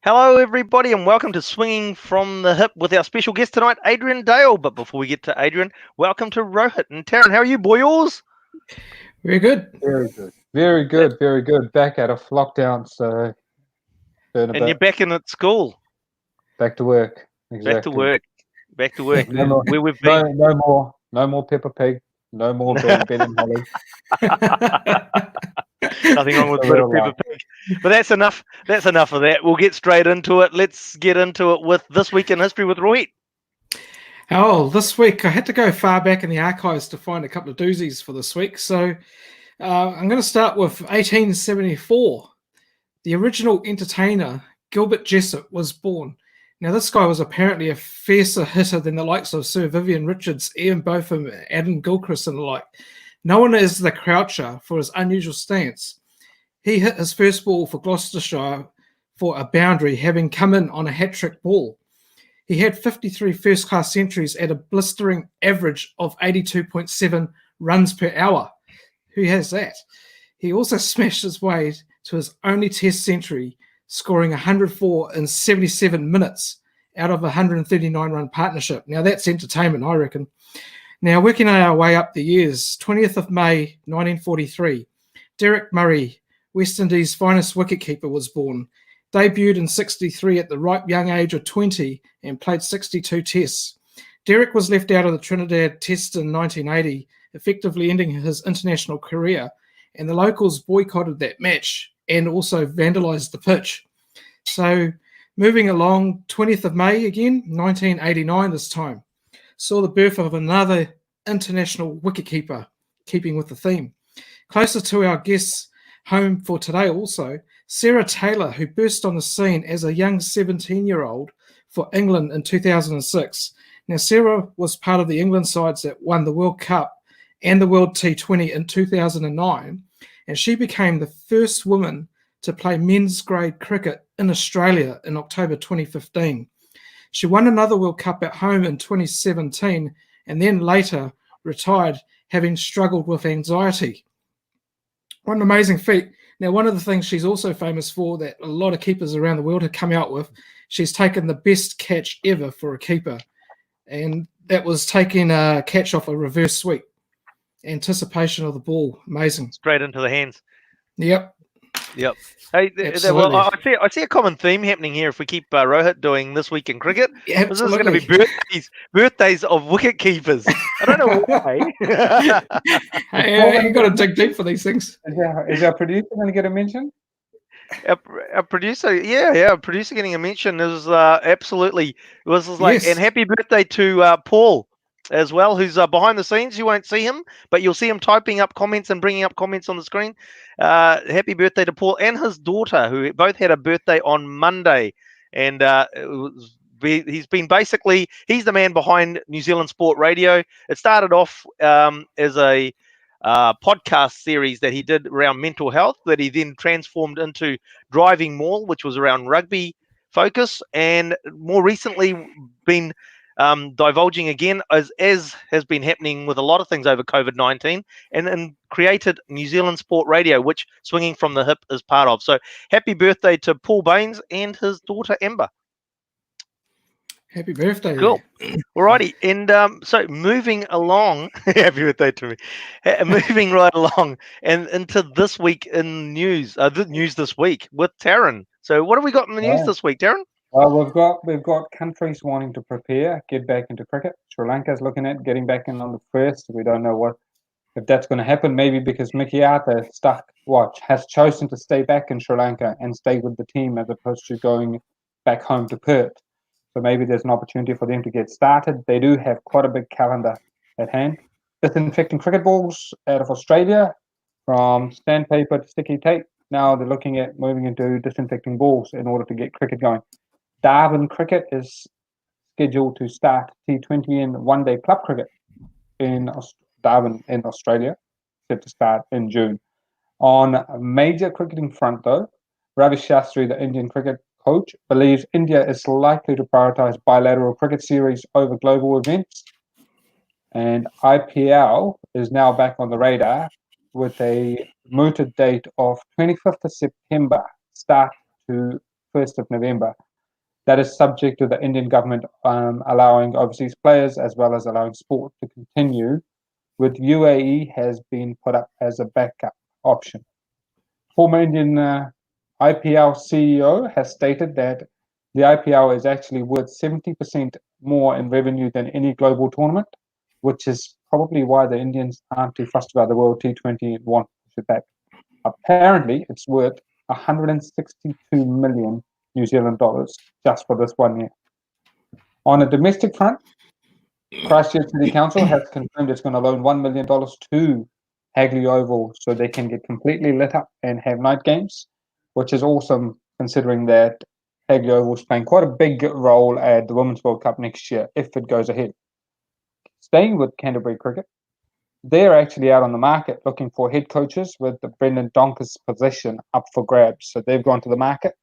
Hello, everybody, and welcome to Swinging from the Hip with our special guest tonight, Adrian Dale. But before we get to Adrian, welcome to Rohit and Taryn. How are you, boyos? Very good. Very good. Very good. Very good. Back out of lockdown, so And you're back in at school. back to work. Exactly. Back to work. Back to work. No more, Where we've been. no more Peppa Pig. No more Ben and Holly. Nothing wrong with a bit of Peppa Pig. But that's enough. That's enough of that. We'll get straight into it. Let's get into it with This Week in History with Rohit. Oh, this week I had to go far back in the archives to find a couple of doozies for this week. So I'm going to start with 1874. The original entertainer, Gilbert Jessop, was born. Now, this guy was apparently a fiercer hitter than the likes of Sir Vivian Richards, Ian Botham, Adam Gilchrist, and the like. Known as the Croucher for his unusual stance. He hit his first ball for Gloucestershire for a boundary, having come in on a hat-trick ball. He had 53 first-class centuries at a blistering average of 82.7 runs per hour. Who has that? He also smashed his way to his only Test century, scoring 104 in 77 minutes out of a 139-run partnership. Now, that's entertainment, I reckon. Now, working our way up the years, 20th of May, 1943, Derek Murray, West Indies' finest wicketkeeper, was born. Debuted in 63 at the ripe young age of 20 and played 62 tests. Derek was left out of the Trinidad Test in 1980, effectively ending his international career, and the locals boycotted that match and also vandalised the pitch. So, moving along, 20th of May again, 1989 this time, saw the birth of another international wicketkeeper, keeping with the theme. Closer to our guests home for today also, Sarah Taylor, who burst on the scene as a young 17-year-old for England in 2006. Now, Sarah was part of the England sides that won the World Cup and the World T20 in 2009, and she became the first woman to play men's grade cricket in Australia in October 2015. She won another World Cup at home in 2017 and then later retired, having struggled with anxiety. What an amazing feat. Now, one of the things she's also famous for that a lot of keepers around the world have come out with, she's taken the best catch ever for a keeper. And that was taking a catch off a reverse sweep. Anticipation of the ball. Amazing. Straight into the hands. Yep. Hey, well, I see a common theme happening here if we keep Rohit doing This Week in Cricket. Yeah, this is going to be birthdays of wicket keepers. I don't know why. Hey, you got to dig deep for these things. Is our producer going to get a mention? Our producer, producer getting a mention is absolutely. It was like, Yes. And happy birthday to Paul as well, who's behind the scenes. You won't see him, but you'll see him typing up comments and bringing up comments on the screen. Happy birthday to Paul and his daughter, who both had a birthday on Monday. And he's the man behind New Zealand Sport Radio. It started off as a podcast series that he did around mental health that he then transformed into Driving More, which was around rugby focus, and more recently been divulging again, as has been happening with a lot of things over COVID-19, and created New Zealand Sport Radio, which Swinging from the Hip is part of. So happy birthday to Paul Baines and his daughter Amber. Happy birthday. Cool. Alrighty. And so moving along, happy birthday to me. Moving right along and into this week in news, the news this week with Taryn. So what have we got in the news this week, Taryn? Well, we've got countries wanting to get back into cricket. Sri Lanka's looking at getting back in on the first. We don't know if that's going to happen. Maybe because Mickey Arthur has chosen to stay back in Sri Lanka and stay with the team as opposed to going back home to Perth. So maybe there's an opportunity for them to get started. They do have quite a big calendar at hand. Disinfecting cricket balls out of Australia from sandpaper to sticky tape. Now they're looking at moving into disinfecting balls in order to get cricket going. Darwin cricket is scheduled to start T20 and one-day club cricket in Darwin in Australia, set to start in June. On a major cricketing front, though, Ravi Shastri, the Indian cricket coach, believes India is likely to prioritise bilateral cricket series over global events. And IPL is now back on the radar with a mooted date of 25th of September start to 1st of November. That is subject to the Indian government allowing overseas players as well as allowing sport to continue, with UAE has been put up as a backup option. Former Indian IPL CEO has stated that the IPL is actually worth 70% more in revenue than any global tournament, which is probably why the Indians aren't too fussed about the World T20 and want to push it back. Apparently, it's worth 162 million New Zealand dollars just for this 1 year. On a domestic front, Christchurch City Council has confirmed it's going to loan $1 million to Hagley Oval so they can get completely lit up and have night games, which is awesome considering that Hagley Oval is playing quite a big role at the Women's World Cup next year if it goes ahead. Staying with Canterbury Cricket, they're actually out on the market looking for head coaches with the Brendan Donker's position up for grabs. So they've gone to the market.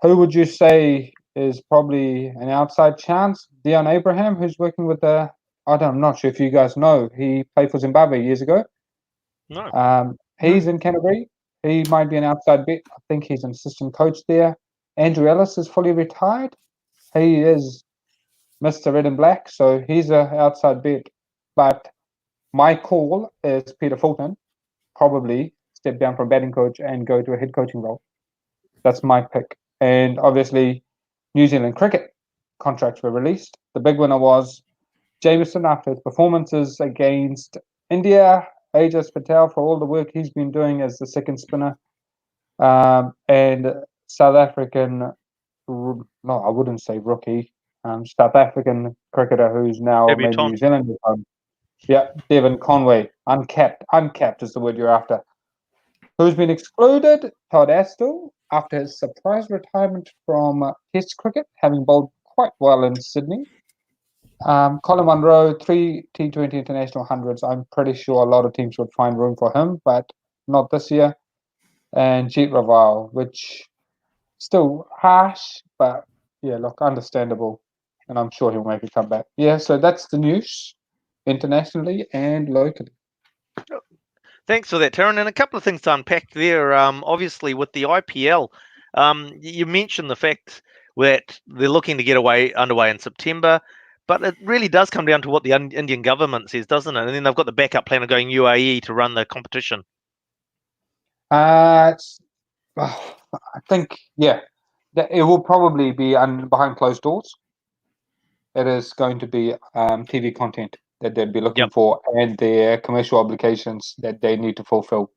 Who would you say is probably an outside chance? Dion Abraham, who's working with I'm not sure if you guys know. He played for Zimbabwe years ago. No. He's in Canterbury. He might be an outside bet. I think he's an assistant coach there. Andrew Ellis is fully retired. He is Mr. Red and Black, so he's an outside bet. But my call is Peter Fulton, probably step down from batting coach and go to a head coaching role. That's my pick. And obviously, New Zealand cricket contracts were released. The big winner was Jameson after his performances against India, Ajaz Patel for all the work he's been doing as the second spinner, and South African, no, I wouldn't say rookie, South African cricketer who's now maybe New Zealand. Yeah, Devon Conway, uncapped is the word you're after. Who's been excluded? Todd Astle, after his surprise retirement from Test cricket, having bowled quite well in Sydney. Colin Munro, 3 T20 international hundreds. I'm pretty sure a lot of teams would find room for him, but not this year. And Jeet Raval, which still harsh, but yeah, look, understandable. And I'm sure he'll make a comeback. Yeah, so that's the news internationally and locally. Thanks for that, Taryn. And a couple of things to unpack there. Obviously, with the IPL, you mentioned the fact that they're looking to get underway in September, but it really does come down to what the Indian government says, doesn't it? And then they've got the backup plan of going UAE to run the competition. I think, yeah, it will probably be behind closed doors. It is going to be TV content that they'd be looking for and their commercial obligations that they need to fulfill.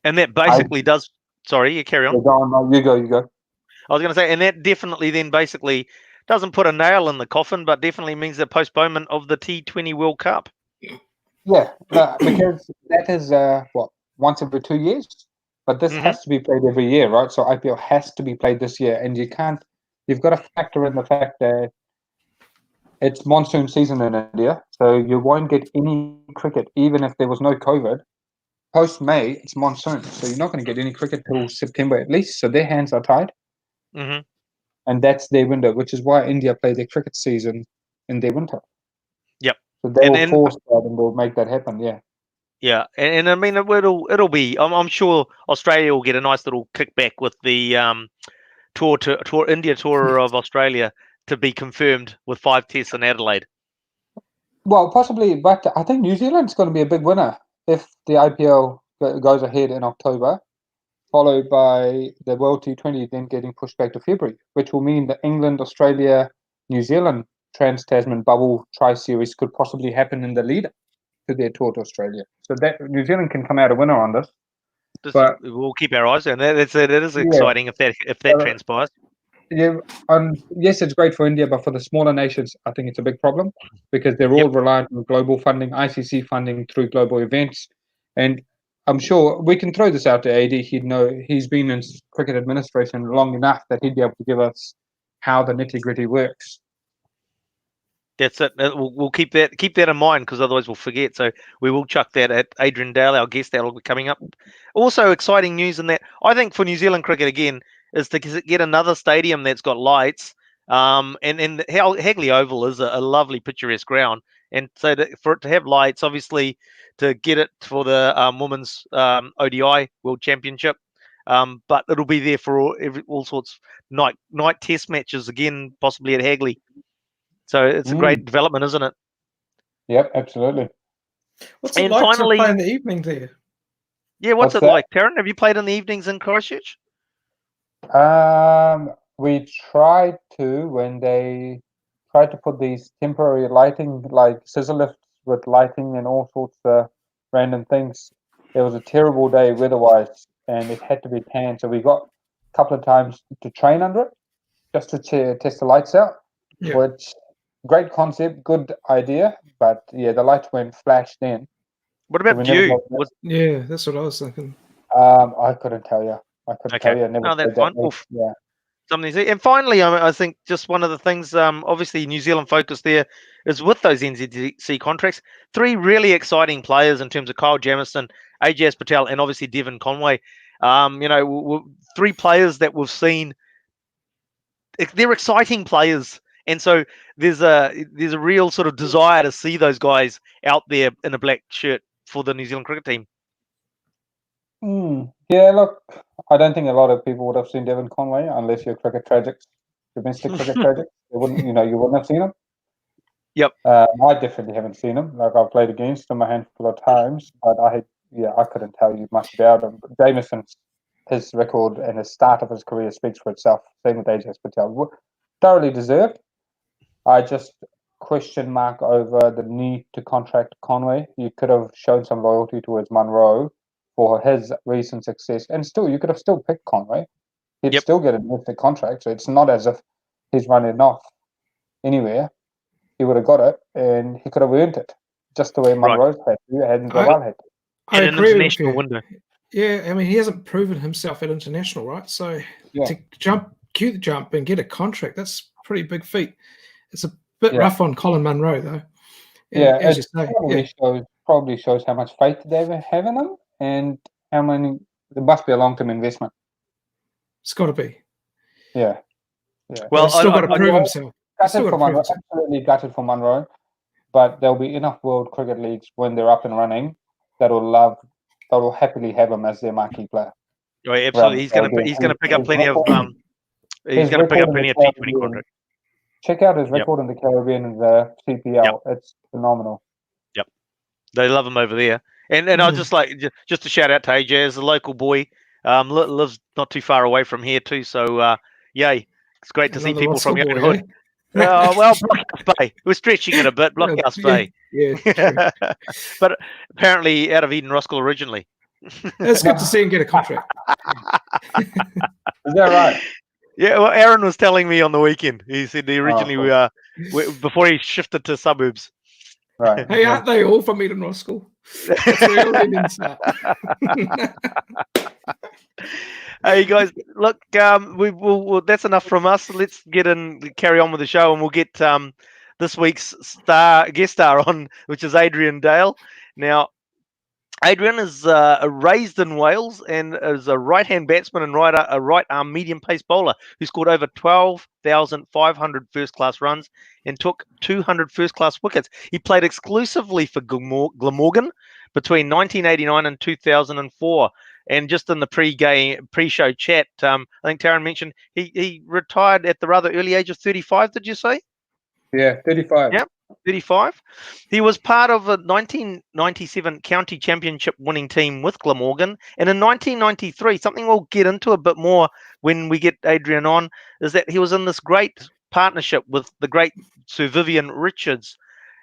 And that basically does... Sorry, you carry on. You go. I was going to say, and that definitely then basically doesn't put a nail in the coffin, but definitely means the postponement of the T20 World Cup. Yeah, because that is, once every 2 years? But this has to be played every year, right? So IPL has to be played this year, and you've got to factor in the fact that it's monsoon season in India, so you won't get any cricket, even if there was no COVID. Post-May, it's monsoon, so you're not going to get any cricket till September at least, so their hands are tied. And that's their window, which is why India play their cricket season in their winter. Yep. So they will force that and they'll make that happen, yeah. Yeah, and I mean, it'll be, I'm sure Australia will get a nice little kickback with the India tour of Australia to be confirmed with 5 tests in Adelaide. Well, possibly, but I think New Zealand's going to be a big winner if the IPL goes ahead in October, followed by the World T20 then getting pushed back to February, which will mean the England, Australia, New Zealand Trans-Tasman bubble tri-series could possibly happen in the lead to their tour to Australia. So that New Zealand can come out a winner on this. But we'll keep our eyes on that. It is exciting if that transpires. Yeah, yes, it's great for India, but for the smaller nations, I think it's a big problem because they're all reliant on global funding, ICC funding through global events. And I'm sure we can throw this out to AD. He'd know, he's been in cricket administration long enough that he'd be able to give us how the nitty-gritty works. That's it. We'll keep that in mind because otherwise we'll forget. So we will chuck that at Adrian Dale, our guest. That'll be coming up. Also, exciting news in that I think for New Zealand cricket again is to get another stadium that's got lights. And Hagley Oval is a lovely picturesque ground, and so for it to have lights, obviously to get it for the Women's ODI World Championship, But it'll be there for all sorts night test matches again, possibly at Hagley. So it's a great development, isn't it? Yep, absolutely. What's it And like finally, to play in the evening there? Yeah, what's it that? like, Taryn? Have you played in the evenings in Christchurch? We tried to when they tried to put these temporary lighting, like scissor lifts with lighting and all sorts of random things. It was a terrible day weather-wise, and it had to be tan. So we got a couple of times to train under it, just to test the lights out. Yeah. Which great concept, good idea, but yeah, the lights went flash then. What about you? Yeah, that's what I was thinking. I couldn't tell you. I couldn't tell you. I never No, that's played that fine. way. Yeah. Something to see. And finally, I think just one of the things, obviously New Zealand focus there is with those NZC contracts. 3 really exciting players in terms of Kyle Jamieson, Ajaz Patel, and obviously Devon Conway. 3 players that we've seen. They're exciting players, and so there's a real sort of desire to see those guys out there in a black shirt for the New Zealand cricket team. Yeah, look, I don't think a lot of people would have seen Devon Conway unless you're cricket tragics, domestic cricket tragics. You wouldn't have seen him. Yep. I definitely haven't seen him. Like I've played against him a handful of times, but I couldn't tell you much about him. But Jameson's, his record and the start of his career speaks for itself. Same with Ajaz Patel, thoroughly deserved. I just question mark over the need to contract Conway. You could have shown some loyalty towards Munro for his recent success, and still you could have still picked Conway. He'd still get a domestic contract, so it's not as if he's running off anywhere. He would have got it, and he could have earned it, just the way Munro's had to, hadn't Gawal had to. I In an agree with international you. window. Yeah, I mean he hasn't proven himself at international, right? So to cue the jump and get a contract, that's a pretty big feat. It's a bit rough on Colin Munro, though. And as you say, probably shows how much faith they have in him, and how many. There must be a long-term investment. It's got to be. Yeah. Well, he's still got to prove himself. Absolutely gutted for Munro, but there'll be enough World Cricket Leagues when they're up and running that will happily have him as their marquee player. Oh, absolutely, he's going to pick up plenty of T20 contracts. Check out his record in the Caribbean and the CPL. It's phenomenal. Yep, they love him over there. And I just to shout out to Ajaz, a local boy, lives not too far away from here too. So yay, it's great to see people from your own hood. Well, Blockhouse Bay. We're stretching it a bit, Blockhouse Bay. Yeah. But apparently out of Eden Roskell originally. It's good to see him get a contract. Is that right? Yeah, well, Aaron was telling me on the weekend. He said originally before he shifted to suburbs. Right. Hey, aren't they all from Eden Roskell? That's real insight. Hey guys, look, that's enough from us. Let's carry on with the show, and we'll get this week's guest star on, which is Adrian Dale. Now, Adrian is raised in Wales and is a right-hand batsman and a right-arm medium-pace bowler who scored over 12,500 first-class runs and took 200 first-class wickets. He played exclusively for Glamorgan between 1989 and 2004. And just in the pre-show chat, I think Taryn mentioned he retired at the rather early age of 35. Did you say? Yeah, 35. Yeah, 35. He was part of a 1997 county championship winning team with Glamorgan. And in 1993, something we'll get into a bit more when we get Adrian on, is that he was in this great partnership with the great Sir Vivian Richards.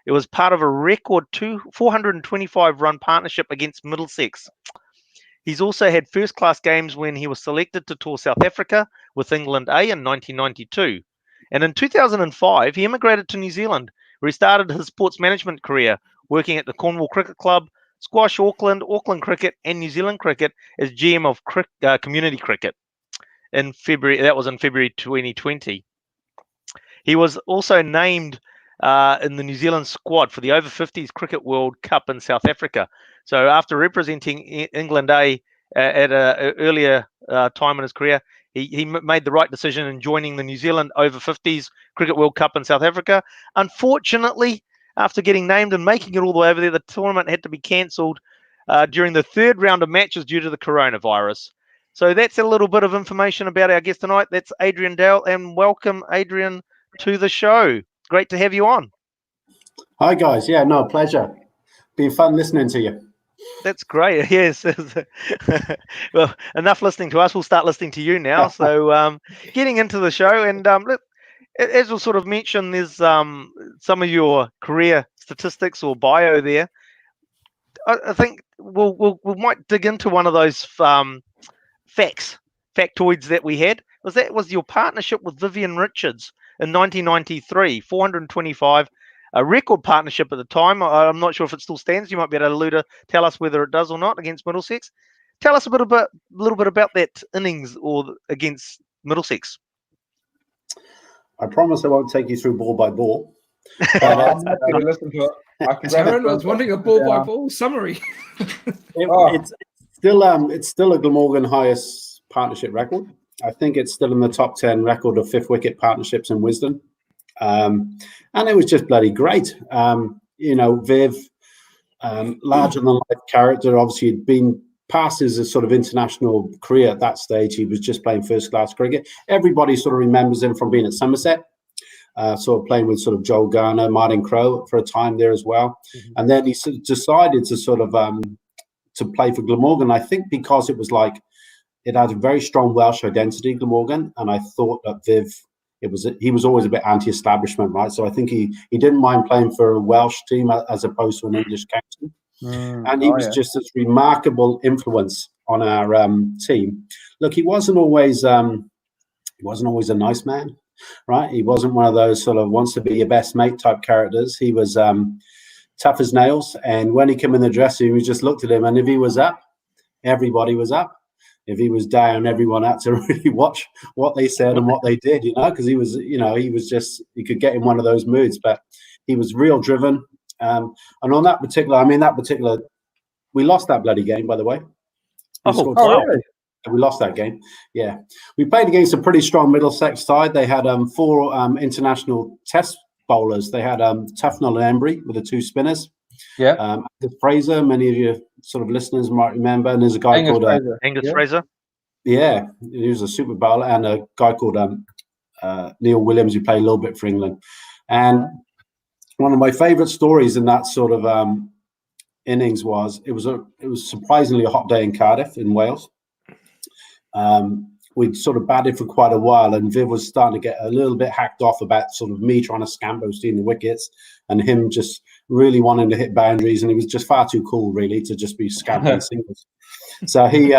It was part of a record 425-run partnership against Middlesex. He's also had first-class games when he was selected to tour South Africa with England A in 1992. And in 2005, he immigrated to New Zealand, where he started his sports management career, working at the Cornwall Cricket Club, Squash Auckland, Auckland Cricket, and New Zealand Cricket as GM of Community Cricket. That was in February 2020. He was also named in the New Zealand squad for the Over 50s Cricket World Cup in South Africa. So after representing England A at an earlier time in his career, he made the right decision in joining the New Zealand Over 50s Cricket World Cup in South Africa. Unfortunately, after getting named and making it all the way over there, the tournament had to be cancelled during the third round of matches due to the coronavirus. So that's a little bit of information about our guest tonight. That's Adrian Dale, and welcome, Adrian, to the show. Great to have you on. Hi, guys. Yeah, no, pleasure. Been fun listening to you. That's great. Yes. Well, enough listening to us. We'll start listening to you now. So, getting into the show, and look, as we'll sort of mention, there's some of your career statistics or bio there. I think we might dig into one of those factoids that we had. Was your partnership with Vivian Richards in 1993, 425. A record partnership at the time. I'm not sure if it still stands. You might be able to tell us whether it does or not against Middlesex. Tell us a little bit about that innings or against Middlesex. I promise I won't take you through ball by ball. I'm happy to listen to it. Aaron was wanting a ball by ball summary. It's still a Glamorgan highest partnership record. I think it's still in the top 10 record of fifth wicket partnerships in Wisden. And it was just bloody great. Viv, larger than life character, obviously had been past his sort of international career at that stage. He was just playing first class cricket. Everybody sort of remembers him from being at Somerset, sort of playing with sort of Joel Garner, Martin Crowe for a time there as well. Mm-hmm. And then he sort of decided to sort of to play for Glamorgan, I think because it was like, it had a very strong Welsh identity, Glamorgan, and I thought that Viv, he was always a bit anti-establishment, right? So I think he didn't mind playing for a Welsh team as opposed to an English captain. And he was just this remarkable influence on our team. Look, he wasn't always a nice man, right? He wasn't one of those sort of wants to be your best mate type characters. He was tough as nails. And when he came in the dressing room, we just looked at him, and if he was up, everybody was up. If he was down, everyone had to really watch what they said and what they did, because he could get in one of those moods, but he was real driven. And on that particular, we lost that bloody game, by the way. Really? We lost that game. Yeah. We played against a pretty strong Middlesex side. They had 4 international test bowlers. They had Tufnell and Embry with the 2 spinners. Yeah. Fraser, many of your sort of listeners might remember, and there's a guy called Angus Fraser. Yeah, he was a super bowler, and a guy called Neil Williams who played a little bit for England. And one of my favourite stories in that sort of innings was it was surprisingly a hot day in Cardiff in Wales. We'd sort of batted for quite a while, and Viv was starting to get a little bit hacked off about sort of me trying to scamper stealing the wickets, and him just really wanting to hit boundaries, and he was just far too cool really to just be scampering singles. So he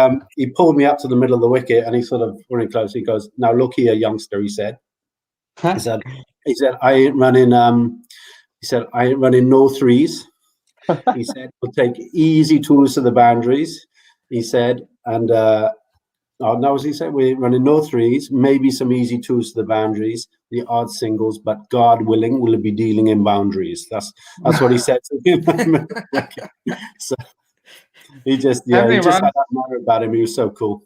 pulled me up to the middle of the wicket, and he sort of running close. He goes, "Now look here, youngster," he said. He said, I ain't running no threes. He said, "We'll take easy tools to the boundaries." He said, and no, as he said, we're running no threes, maybe some easy twos to the boundaries, the odd singles, but God willing, we'll be dealing in boundaries. That's what he said to him. So he just had that matter about him. He was so cool.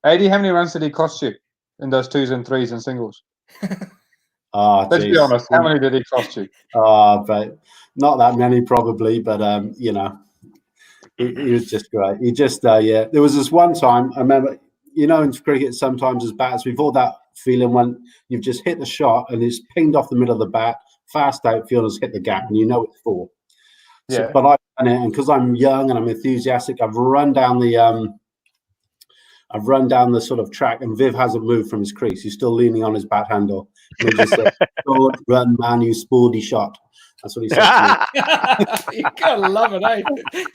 AD, how many runs did he cost you in those 2s and 3s and singles? Let's be honest, how many did he cost you? But not that many probably, but he was just great. He just there was this one time I remember. In cricket, sometimes as batters, we've all that feeling when you've just hit the shot and it's pinged off the middle of the bat, fast outfielders hit the gap, and it's 4. Yeah. So, but I've done it, and because I'm young and I'm enthusiastic, I've run down the sort of track, and Viv hasn't moved from his crease. He's still leaning on his bat handle. And he just said, "Don't run, man, you sporty shot." That's what he said to me. You gotta love it, eh?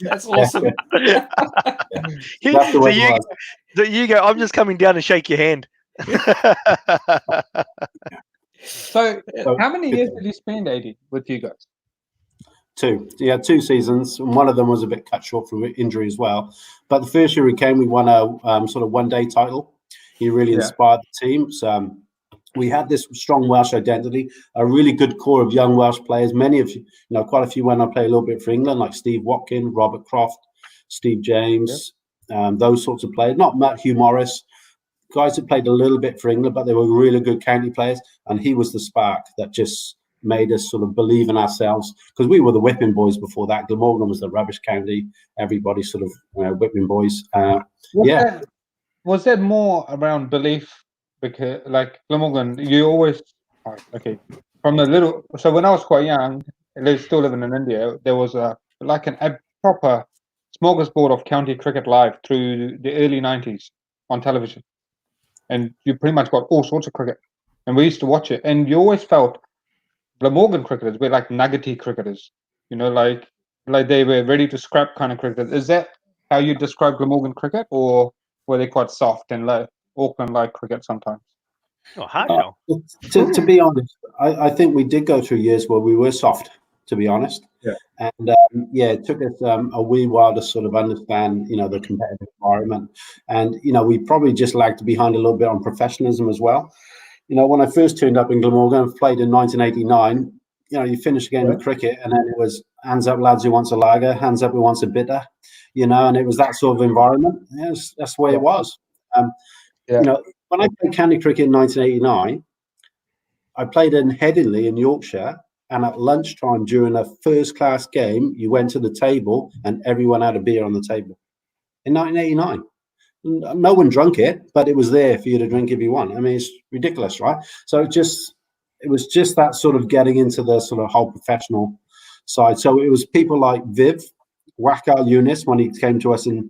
That's awesome. So you go, "I'm just coming down to shake your hand." So how many years did you spend, AD, with you guys? 2. Yeah, 2 seasons. And one of them was a bit cut short from injury as well. But the first year he came, we won a sort of one-day title. He really inspired the team. So we had this strong Welsh identity, a really good core of young Welsh players. Many of quite a few went on to play a little bit for England, like Steve Watkin, Robert Croft, Steve James, those sorts of players. Not Matt Hugh Morris, guys that played a little bit for England, but they were really good county players. And he was the spark that just made us sort of believe in ourselves, because we were the whipping boys before that. Glamorgan was the rubbish county. Everybody sort of whipping boys. was that more around belief? Because like Glamorgan, you always okay from the little. So when I was quite young, still living in India, there was a proper smorgasbord of county cricket live through the early 90s on television, and you pretty much got all sorts of cricket, and we used to watch it, and you always felt Glamorgan cricketers were like nuggety cricketers, you know, like they were ready to scrap kind of cricketers. Is that how you describe Glamorgan cricket, or were they quite soft and low, Auckland-like cricket sometimes? Oh, hard hell. To be honest, I think we did go through years where we were soft, to be honest. Yeah. And yeah, it took us a wee while to sort of understand, you know, the competitive environment. And, you know, we probably just lagged behind a little bit on professionalism as well. You know, when I first turned up in Glamorgan, I played in 1989, you know, you finish a game of cricket and then it was hands up lads who wants a lager, hands up who wants a bitter, you know, and it was that sort of environment. Yes, that's the way it was. You know, when I played county cricket in 1989, I played in Headingley in Yorkshire, and at lunchtime during a first-class game, you went to the table and everyone had a beer on the table. In 1989. No one drank it, but it was there for you to drink if you want. I mean, it's ridiculous, right? So it was just that sort of getting into the sort of whole professional side. So it was people like Viv, Waka Eunice, when he came to us in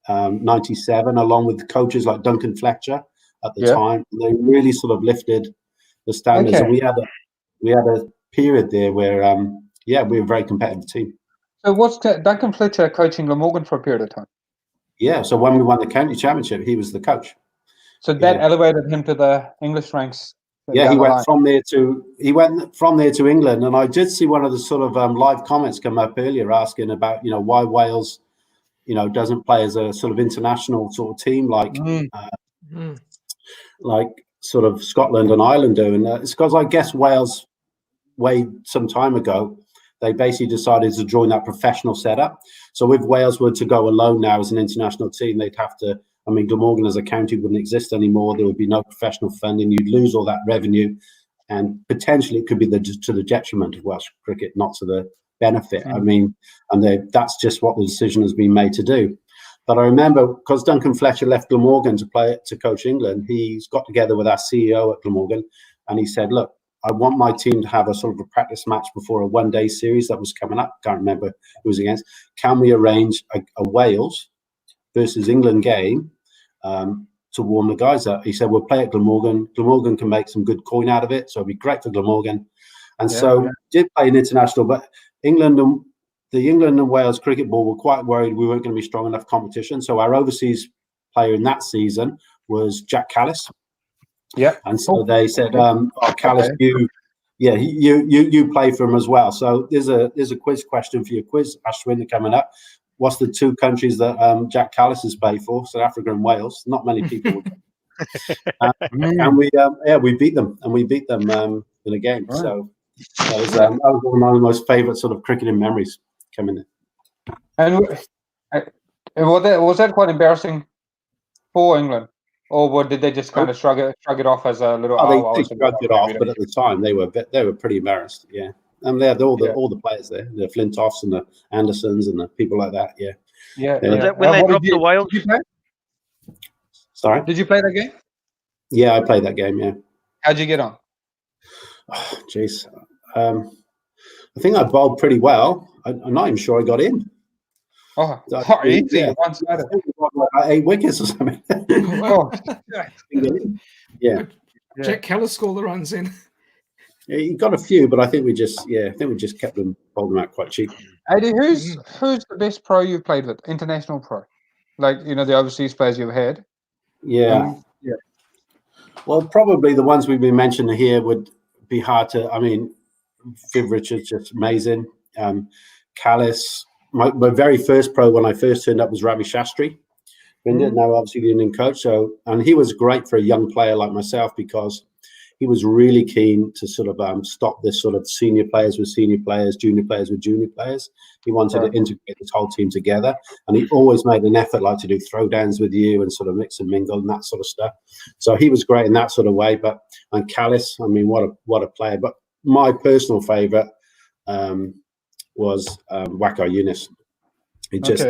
97, along with coaches like Duncan Fletcher at the time. They really sort of lifted the standards. And we had a period there where, we were a very competitive team. So what's Duncan Fletcher coaching Glamorgan for a period of time? Yeah, so when we won the county championship, he was the coach. So that elevated him to the English ranks. Yeah, he went from there to England, and I did see one of the sort of live comments come up earlier asking about, you know, why Wales, you know, doesn't play as a sort of international sort of team like sort of Scotland and Ireland do, and it's because I guess Wales, way some time ago, they basically decided to join that professional setup. So if Wales were to go alone now as an international team, they'd have to, I mean, Glamorgan as a county wouldn't exist anymore. There would be no professional funding. You'd lose all that revenue. And potentially it could be to the detriment of Welsh cricket, not to the benefit. I mean, and that's just what the decision has been made to do. But I remember, because Duncan Fletcher left Glamorgan to coach England, he's got together with our CEO at Glamorgan, and he said, look, I want my team to have a sort of a practice match before a one-day series that was coming up. Can't remember who was against. Can we arrange a Wales versus England game to warm the guys up? He said, we'll play at Glamorgan. Glamorgan can make some good coin out of it, so it'd be great for Glamorgan. And did play an international, but the England and Wales cricket board were quite worried we weren't going to be strong enough competition. So our overseas player in that season was Jack Callis. Yeah, and so they said, Callis, you play for him as well. So there's a quiz question for your quiz, Ashwin, coming up. What's the two countries that Jack Callis has played for? South Africa and Wales. Not many people would. And we beat them, in a game. Right. So that was one of my most favourite sort of cricketing memories coming in. And was that quite embarrassing for England? Or did they just kind of shrug it off as a little? They shrugged it off, but at the time they were pretty embarrassed. Yeah, and they had all the players there, the Flintoffs and the Andersons and the people like that. Yeah, yeah. When they dropped the Wales, did you play? Sorry, did you play that game? Yeah, I played that game. Yeah. How'd you get on? Oh, jeez, I think I bowled pretty well. I'm not even sure I got in. Oh, easy. Yeah. One-sided. Like 8 wickets or something. Oh. Yeah. Jack Callis scored the runs in. Yeah, he got a few, but I think we just kept them, bowled them out quite cheap. Eddie, who's the best pro you've played with? International pro, like, you know, the overseas players you've had. Yeah. Well, probably the ones we've been mentioning here would be hard to. I mean, Viv Richards, just amazing. Callis. My very first pro when I first turned up was Ravi Shastri. Now obviously the Indian coach. So, and he was great for a young player like myself because he was really keen to sort of stop this sort of senior players with senior players, junior players with junior players. He wanted to integrate this whole team together, and he always made an effort like to do throwdowns with you and sort of mix and mingle and that sort of stuff. So he was great in that sort of way. And Callis, I mean, what a player. But my personal favourite was Waka Eunice. He just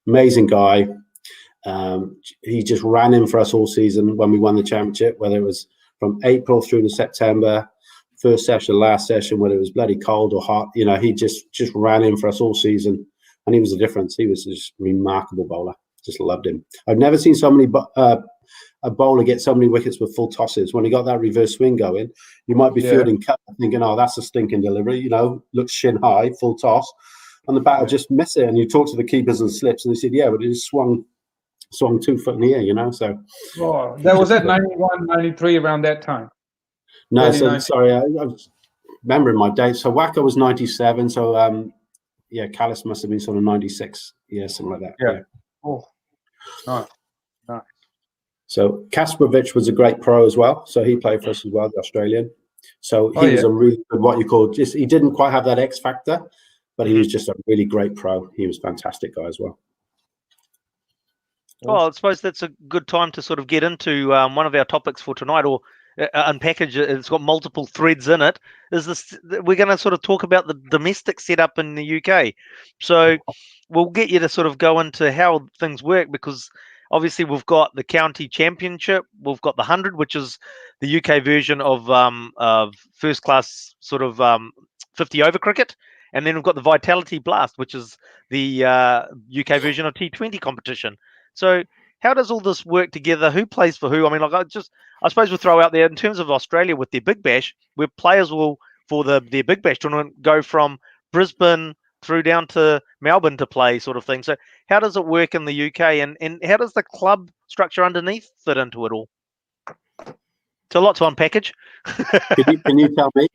amazing guy. He just ran in for us all season when we won the championship, whether it was from April through to September, first session, last session, whether it was bloody cold or hot. You know, he just ran in for us all season, and he was the difference. He was just a remarkable bowler. Just loved him. I've never seen so many a bowler get so many wickets with full tosses. When he got that reverse swing going, you might be fielding cut thinking, oh, that's a stinking delivery, you know, looks shin high, full toss, and the batter just miss it. And you talk to the keepers and slips, and they said, yeah, but it just swung 2 foot in the air, you know. So that was at 91, 93, around that time. No, so sorry, I was remembering my dates. So Wacko was 97, so yeah, Callis must have been sort of 96, yeah, something like that. Yeah. Oh, nice. So Kasparovich was a great pro as well. So he played for us as well, the Australian. So he was a really good, what you call, just he didn't quite have that X factor, but he was just a really great pro. He was a fantastic guy as well. Well, I suppose that's a good time to sort of get into one of our topics for tonight, or unpackage it. It's got multiple threads in it. Is this? We're going to sort of talk about the domestic setup in the UK. So we'll get you to sort of go into how things work, because obviously we've got the county championship, we've got the 100, which is the UK version of first class sort of 50 over cricket, and then we've got the Vitality Blast, which is the UK version of T20 competition. So how does all this work together? Who plays for who? I mean, like I suppose we'll throw out there in terms of Australia with their Big Bash, where players will, for their Big Bash tournament, go from Brisbane through down to Melbourne to play, sort of thing. So how does it work in the UK, and how does the club structure underneath fit into it all? It's a lot to unpackage. Can you tell me?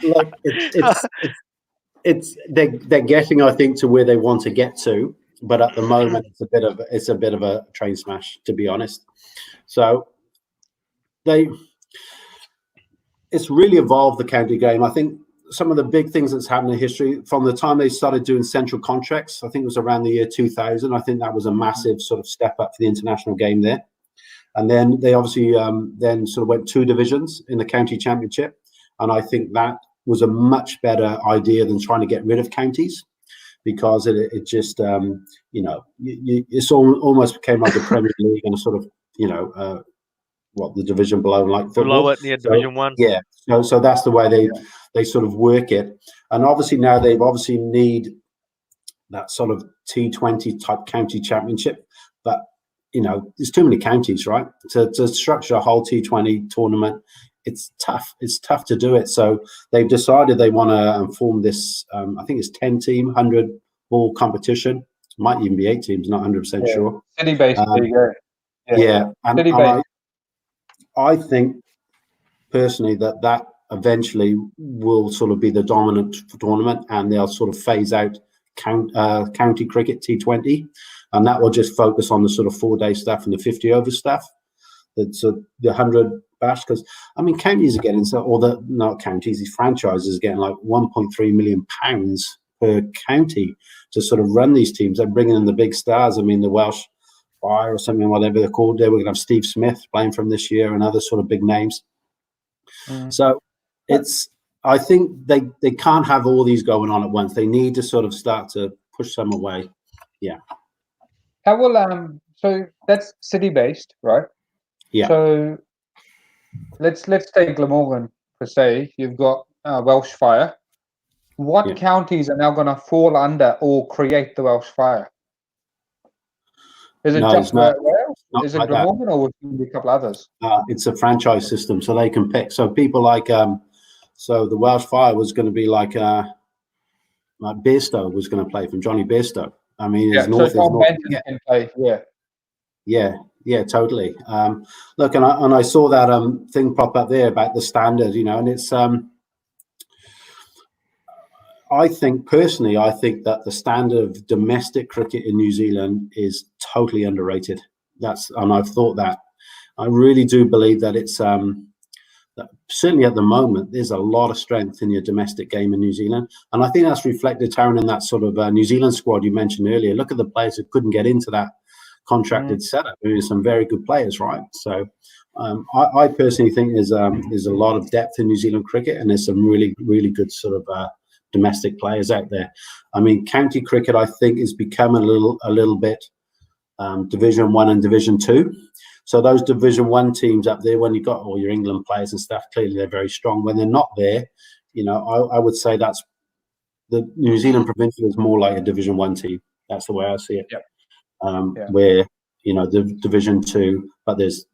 Look, they're getting, I think, to where they want to get to, but at the moment it's a bit of a train smash, to be honest. So it's really evolved the county game. I think some of the big things that's happened in history from the time they started doing central contracts, I think it was around the year 2000. I think that was a massive sort of step up for the international game there. And then they obviously then sort of went 2 divisions in the county championship. And I think that was a much better idea than trying to get rid of counties, because it just, you know, it's almost became like the Premier League and a sort of, you know, the division below, like football. Below it, yeah, Division 1. Yeah, so that's the way they sort of work it. And obviously now they obviously need that sort of T20 type county championship, but you know, there's too many counties, right? To structure a whole T20 tournament, it's tough. It's tough to do it. So they've decided they want to form this. I think it's 10-team, 100-ball competition. Might even be 8 teams. Not 100% sure. City-based. Yeah, and I think personally that eventually will sort of be the dominant tournament, and they'll sort of phase out county cricket T20, and that will just focus on the sort of 4-day stuff and the 50 over stuff. That's the 100 bash, because I mean counties are getting not counties, these franchises are getting like £1.3 million per county to sort of run these teams. They're bringing in the big stars. I mean the Welsh Fire or something, whatever they're called. We're going to have Steve Smith playing from this year and other sort of big names. So I think they can't have all these going on at once. They need to sort of start to push some away. Yeah. How will so that's city based, right? Yeah. So let's take Glamorgan per se. You've got Welsh Fire. What counties are now going to fall under or create the Welsh Fire? Is it just Wales? Is it like Glamorgan, or will it be a couple others? It's a franchise system, so they can pick. So people like so the Welsh Fire was going to be like Bairstow was going to play from Johnny Bairstow. I mean, so Tom Benton can play. Yeah, totally. Look, and I saw that thing pop up there about the standard, you know, and it's I think personally, that the standard of domestic cricket in New Zealand is totally underrated. And I've thought that. I really do believe that it's that certainly at the moment there's a lot of strength in your domestic game in New Zealand, and I think that's reflected, Taryn, in that sort of New Zealand squad you mentioned earlier. Look at the players who couldn't get into that contracted setup. There's some very good players, right? So I personally think there's a lot of depth in New Zealand cricket, and there's some really, really good sort of domestic players out there. I mean, county cricket, I think, is becoming a little bit Division 1 and Division 2. So those Division 1 teams up there, when you've got all your England players and stuff, clearly they're very strong. When they're not there, you know, I would say that's the New Zealand Provincial is more like a Division 1 team. That's the way I see it. Where, you know, the Division 2, but there's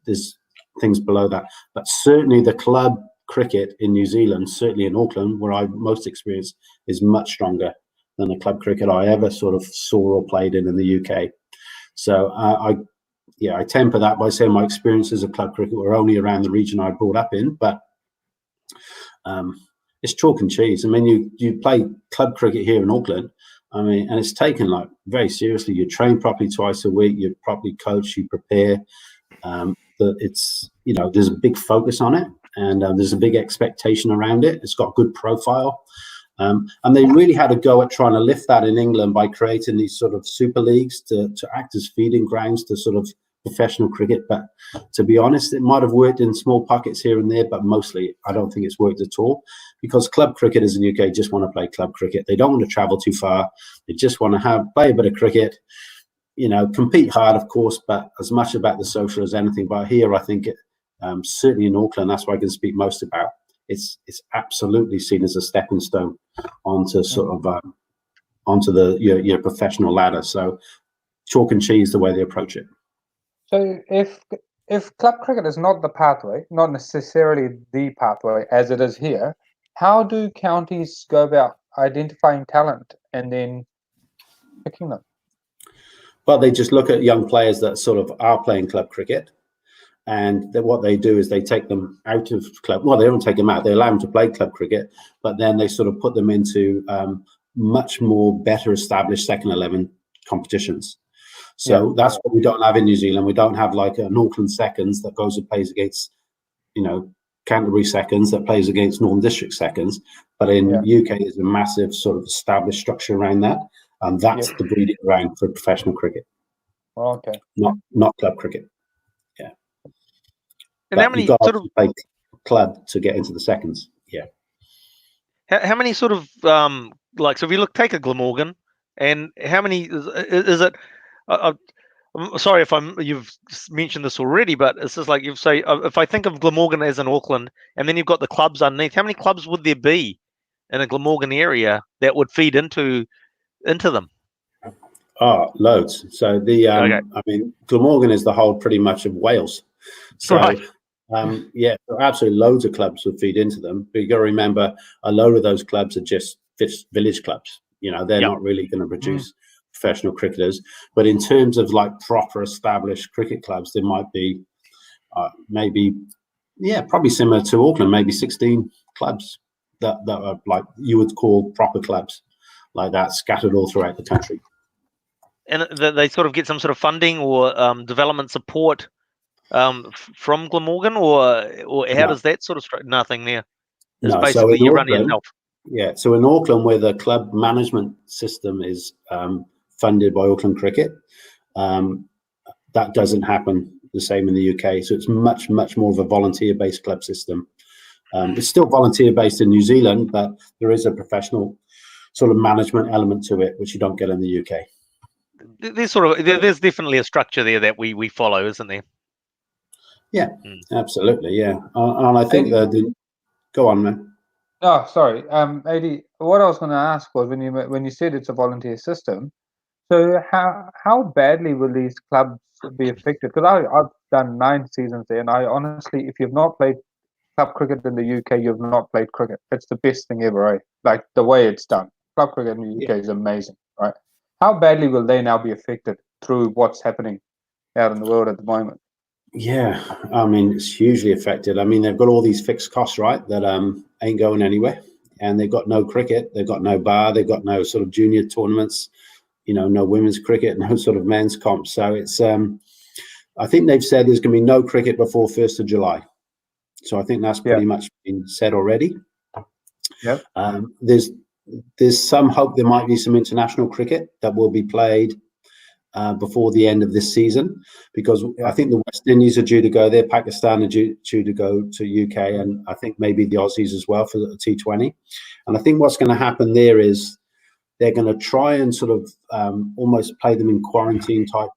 things below that. But certainly the club cricket in New Zealand, certainly in Auckland, where I most experienced, is much stronger than the club cricket I ever sort of saw or played in the UK. So I temper that by saying my experiences of club cricket were only around the region I brought up in, but it's chalk and cheese. I mean, you play club cricket here in Auckland, I mean, and it's taken like very seriously. You train properly twice a week, you properly coach, you prepare. It's, you know, there's a big focus on it, and there's a big expectation around it. It's got good profile. And they really had a go at trying to lift that in England by creating these sort of super leagues to act as feeding grounds to sort of professional cricket. But to be honest, it might have worked in small pockets here and there, but mostly I don't think it's worked at all, because club cricketers in the UK just want to play club cricket. They don't want to travel too far. They just want to play a bit of cricket, you know, compete hard, of course, but as much about the social as anything. But here, I think, certainly in Auckland, that's what I can speak most about. It's absolutely seen as a stepping stone onto sort of onto your professional ladder. So chalk and cheese the way they approach it. So if club cricket is not the pathway, not necessarily the pathway as it is here, how do counties go about identifying talent and then picking them? Well, they just look at young players that sort of are playing club cricket, and what they do is they take them out of club. Well, they don't take them out; they allow them to play club cricket, but then they sort of put them into much more better established second 11 competitions. So that's what we don't have in New Zealand. We don't have like an Auckland Seconds that goes and plays against, you know, Canterbury Seconds that plays against Northern District Seconds. But in UK, there's a massive sort of established structure around that, and that's the breeding ground for professional cricket. Okay. Not club cricket. Yeah. And how many sort of play club to get into the seconds? Yeah. How many sort of like, so if you take a Glamorgan, and how many is it? I'm sorry if you've mentioned this already, but it's just like you say, if I think of Glamorgan as in Auckland, and then you've got the clubs underneath, how many clubs would there be in a Glamorgan area that would feed into them? Oh, loads. So I mean, Glamorgan is the whole pretty much of Wales. So absolutely loads of clubs would feed into them. But you got to remember, a load of those clubs are just village clubs. You know, they're not really going to produce professional cricketers. But in terms of like proper established cricket clubs, there might be probably similar to Auckland, maybe 16 clubs that are like you would call proper clubs, like that, scattered all throughout the country. And they sort of get some sort of funding or development support from Glamorgan, or how does that sort of nothing there? It's basically you run yourself. Yeah, so in Auckland, where the club management system is funded by Auckland Cricket, that doesn't happen the same in the UK. So it's much more of a volunteer-based club system. It's still volunteer-based in New Zealand, but there is a professional sort of management element to it, which you don't get in the UK. There's definitely a structure there that we follow, isn't there? Yeah, absolutely. Yeah, and I think go on, man. Oh, sorry, AD. What I was going to ask was when you said it's a volunteer system, so how badly will these clubs be affected? Because I've done 9 seasons there, and I honestly, if you've not played club cricket in the UK, you've not played cricket. It's the best thing ever, right? Like the way it's done. Club cricket in the UK is amazing, right? How badly will they now be affected through what's happening out in the world at the moment? Yeah, I mean, it's hugely affected. I mean, they've got all these fixed costs, right, that ain't going anywhere. And they've got no cricket, they've got no bar, they've got no sort of junior tournaments, you know, no women's cricket, no sort of men's comp. So it's, I think they've said there's going to be no cricket before 1st of July. So I think that's pretty much been said already. Yeah. There's some hope there might be some international cricket that will be played before the end of this season, because I think the West Indies are due to go there, Pakistan are due to go to UK, and I think maybe the Aussies as well for the T20. And I think what's going to happen there is they're going to try and sort of almost play them in quarantine type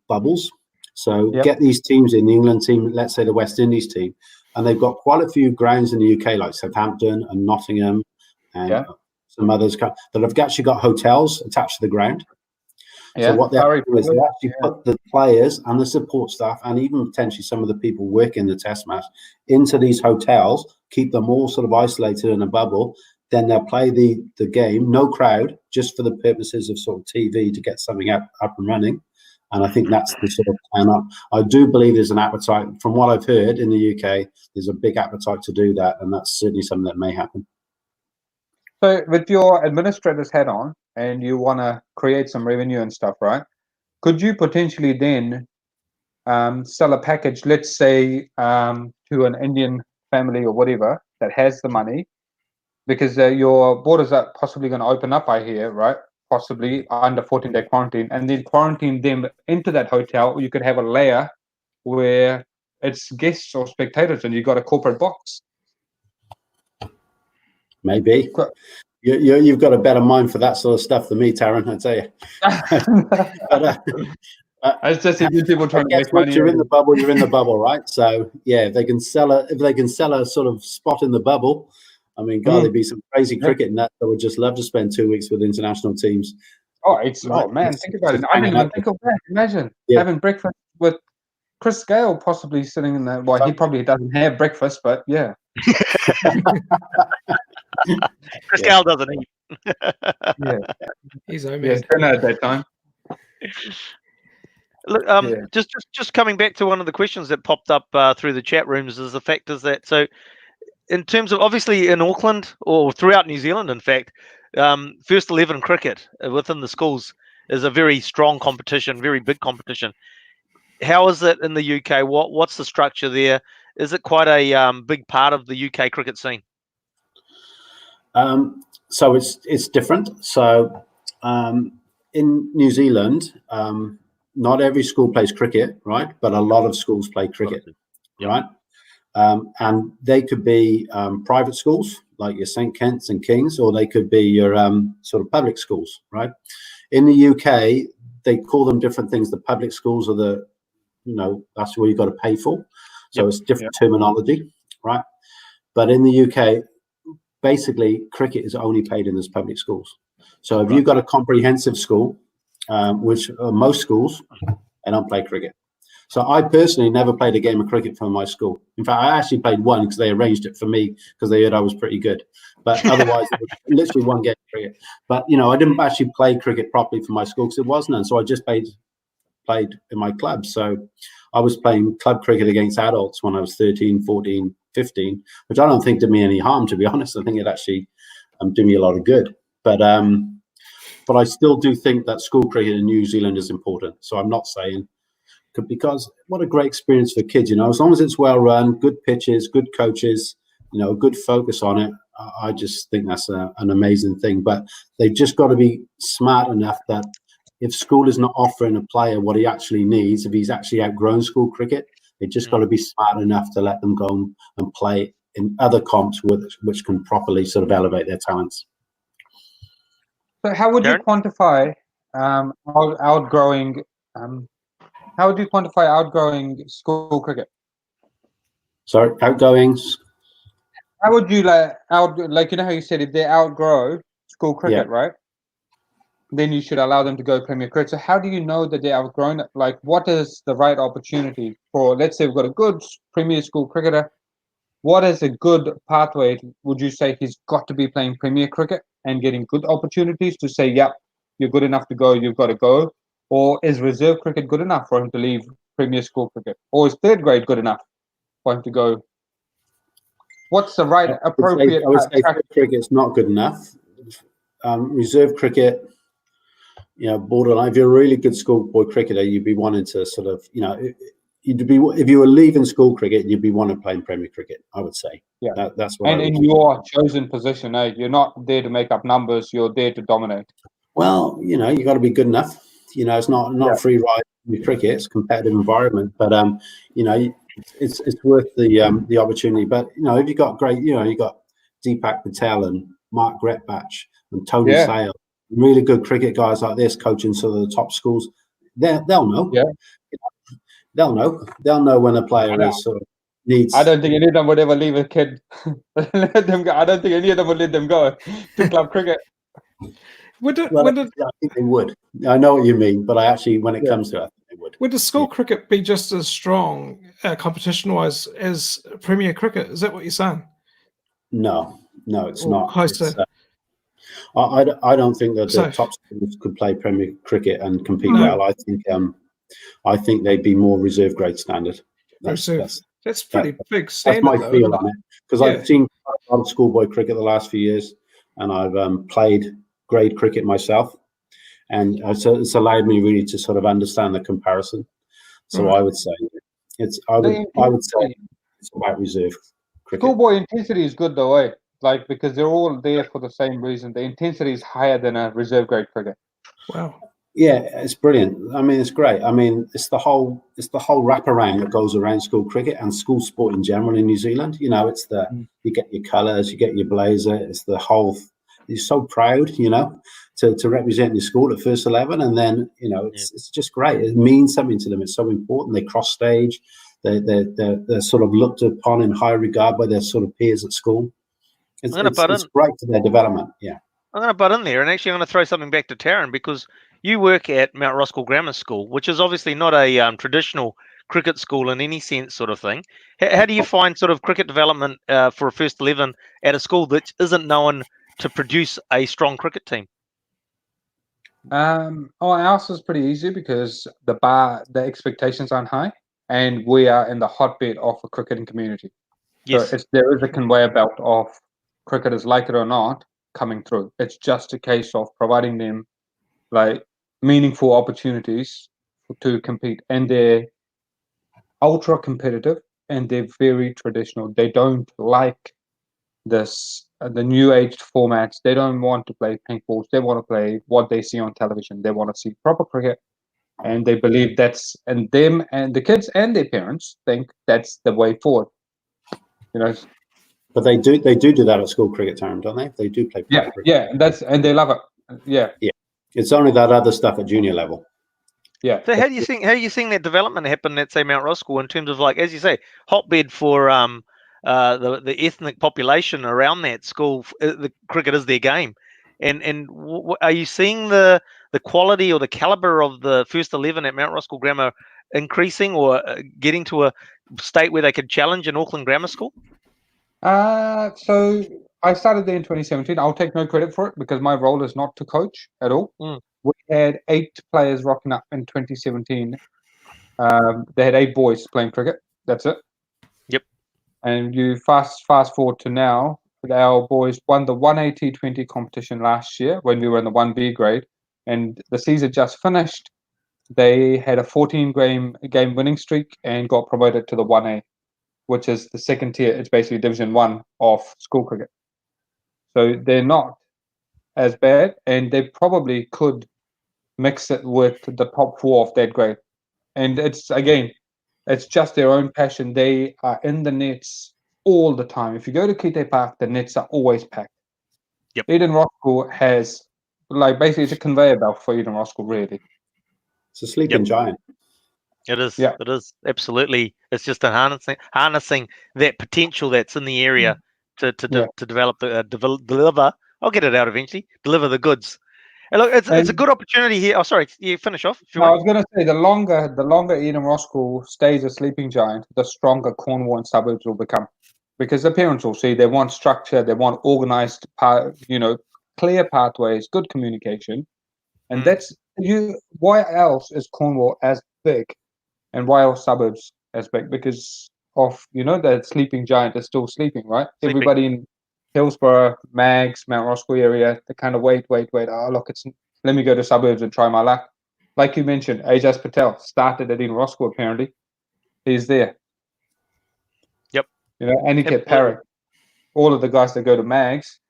bubbles. So get these teams in, the England team, let's say the West Indies team, and they've got quite a few grounds in the UK like Southampton and Nottingham and some others that have actually got hotels attached to the ground. So what they do is they actually put the players and the support staff and even potentially some of the people working the test match into these hotels, keep them all sort of isolated in a bubble. Then they'll play the game, no crowd, just for the purposes of sort of TV to get something up and running. And I think that's the sort of plan. I do believe there's an appetite. From what I've heard in the UK, there's a big appetite to do that. And that's certainly something that may happen. So with your administrator's hat on and you want to create some revenue and stuff, right? Could you potentially then sell a package, let's say, to an Indian family or whatever that has the money? Because your borders are possibly going to open up, I hear, right? Possibly under 14-day quarantine, and then quarantine them into that hotel. You could have a layer where it's guests or spectators, and you got a corporate box. Maybe. You've got a better mind for that sort of stuff than me, Taryn, I tell you. But, I just see people trying to make money. You're in the bubble. You're in the bubble, right? So yeah, if they can sell a sort of spot in the bubble, I mean, God, there'd be some crazy cricket in that. I would just love to spend 2 weeks with international teams. Oh, man, think about it. I didn't even think of that. Imagine having breakfast with Chris Gale possibly sitting in there. Well, he probably doesn't have breakfast, but yeah. Chris Gale doesn't eat. He's home. Yeah, dinner at that time. Look, just coming back to one of the questions that popped up through the chat rooms is the fact is that in terms of obviously in Auckland or throughout New Zealand, in fact, first 11 cricket within the schools is a very strong competition, very big competition. How is it in the UK? What's the structure there? Is it quite a big part of the UK cricket scene? So it's different. So in New Zealand, not every school plays cricket, right? But a lot of schools play cricket, right? And they could be private schools like your St. Kent's and King's, or they could be your sort of public schools, right? In the UK, they call them different things. The public schools are that's where you've got to pay for. So it's different terminology, right? But in the UK, basically, cricket is only played in those public schools. So if you've got a comprehensive school, which most schools, they don't play cricket. So I personally never played a game of cricket for my school. In fact, I actually played one because they arranged it for me because they heard I was pretty good. But otherwise, it was literally one game of cricket. But, I didn't actually play cricket properly for my school because it wasn't none. So I just played in my club. So I was playing club cricket against adults when I was 13, 14, 15, which I don't think did me any harm, to be honest. I think it actually did me a lot of good. But I still do think that school cricket in New Zealand is important. So I'm not saying, because what a great experience for kids, as long as it's well run, good pitches, good coaches, good focus on it. I just think that's an amazing thing. But they've just got to be smart enough that if school is not offering a player what he actually needs, if he's actually outgrown school cricket, they just got to be smart enough to let them go and play in other comps which can properly sort of elevate their talents. So how would you quantify outgrowing? How would you quantify outgrowing school cricket? Sorry, outgoing. How would you how you said if they outgrow school cricket, right? Then you should allow them to go Premier Cricket. So how do you know that they're outgrown it? Like, what is the right opportunity for? Let's say we've got a good Premier school cricketer. What is a good pathway? Would you say he's got to be playing Premier Cricket and getting good opportunities to say, "Yep, you're good enough to go. You've got to go." Or is reserve cricket good enough for him to leave Premier school cricket? Or is third grade good enough for him to go? What's the right appropriate? I would say third cricket's not good enough. Reserve cricket, borderline. If you're a really good schoolboy cricketer, you'd be wanting to sort of, if you were leaving school cricket, you'd be wanting to play in Premier Cricket, I would say. Yeah, that's what. And in your chosen position, you're not there to make up numbers. You're there to dominate. Well, you got to be good enough. You know, it's not free ride with cricket. It's a competitive environment, but you know, it's worth the opportunity. But you know, if you got great, you know, you got Deepak Patel and Mark Gretbach and Tony Sale, really good cricket guys like this coaching some of the top schools. They'll know. Yeah. They'll know. They'll know when a player is sort of needs. I don't think any of them would ever leave a kid. Let them go. I don't think any of them would let them go to club cricket. I think they would. I know what you mean, but I actually, when it comes to it, I think they would. Would the school cricket be just as strong competition-wise as Premier cricket? Is that what you're saying? No, it's not. Closer. I don't think that the top schools could play Premier cricket and compete well. I think they'd be more reserve grade standard. That's pretty big standard. That's my feel on it, because I've seen a lot of schoolboy cricket the last few years, and I've played grade cricket myself, and it's allowed me really to sort of understand the comparison. So I would say it's about reserve cricket. Schoolboy intensity is good though, eh? Like, because they're all there for the same reason. The intensity is higher than a reserve grade cricket. Wow. Yeah, it's brilliant. I mean, it's great. I mean, it's the whole wraparound that goes around school cricket and school sport in general in New Zealand. You know, it's you get your colours, you get your blazer. It's the whole. You're so proud, you know, to represent your school at first 11, and then you know it's just great. It means something to them. It's so important. They cross stage. They're sort of looked upon in high regard by their sort of peers at school. It's great for their development. Yeah. I'm going to butt in there, and actually I'm going to throw something back to Taryn, because you work at Mount Roskill Grammar School, which is obviously not a traditional cricket school in any sense, sort of thing. How do you find sort of cricket development for a first 11 at a school that isn't known to produce a strong cricket team? Ours is pretty easy because the expectations aren't high, and we are in the hotbed of a cricketing community. Yes. So there is a conveyor belt of cricketers, like it or not, coming through. It's just a case of providing them like meaningful opportunities to compete, and they're ultra competitive and they're very traditional. They don't like the new age formats. They don't want to play pink balls. They want to play what they see on television. They want to see proper cricket, and they believe and them and the kids and their parents think that's the way forward. You know. But they do that at school cricket time, don't they? They do play cricket. Yeah, and they love it. Yeah. It's only that other stuff at junior level. Yeah. So how do you think that development happened at, say, Mount Roskill, in terms of, like, as you say, hotbed for the ethnic population around that school? The cricket is their game, and are you seeing the quality or the caliber of the first 11 at Mount Roskill Grammar increasing, or getting to a state where they could challenge an Auckland Grammar School? So I started there in 2017. I'll take no credit for it because my role is not to coach at all. We had 8 players rocking up in 2017. They had 8 boys playing cricket. That's it. Yep. And you fast forward to now, our boys won the 1A T20 competition last year when we were in the 1B grade, and the season just finished. They had a 14 game winning streak and got promoted to the 1A, which is the second tier. It's basically Division 1 of school cricket. So they're not as bad, and they probably could mix it with the top 4 of that grade. And it's just their own passion. They are in the nets all the time. If you go to Kite Park, the nets are always packed. Yep. Eden Roskill has, like, basically it's a conveyor belt for Eden Roskill, really. It's a sleeping giant. It is. Yeah. It is, absolutely. It's just harnessing that potential that's in the area to develop deliver. I'll get it out eventually. Deliver the goods. And look, it's a good opportunity here. Oh, sorry, you finish off. I was going to say the longer Eden Roskill stays a sleeping giant, the stronger Cornwall and suburbs will become, because the parents will see they want structure, they want organized, clear pathways, good communication, and that's why else is Cornwall as big, and why are suburbs as big? Because of the sleeping giant is still sleeping, right? Everybody in Hillsborough, Mags, Mount Roskill area, they kind of wait. Oh, look, let me go to suburbs and try my luck. Like you mentioned, Ajaz Patel started at Eden Roskill, apparently. He's there. Yep. Aniket Parrott, all of the guys that go to Mags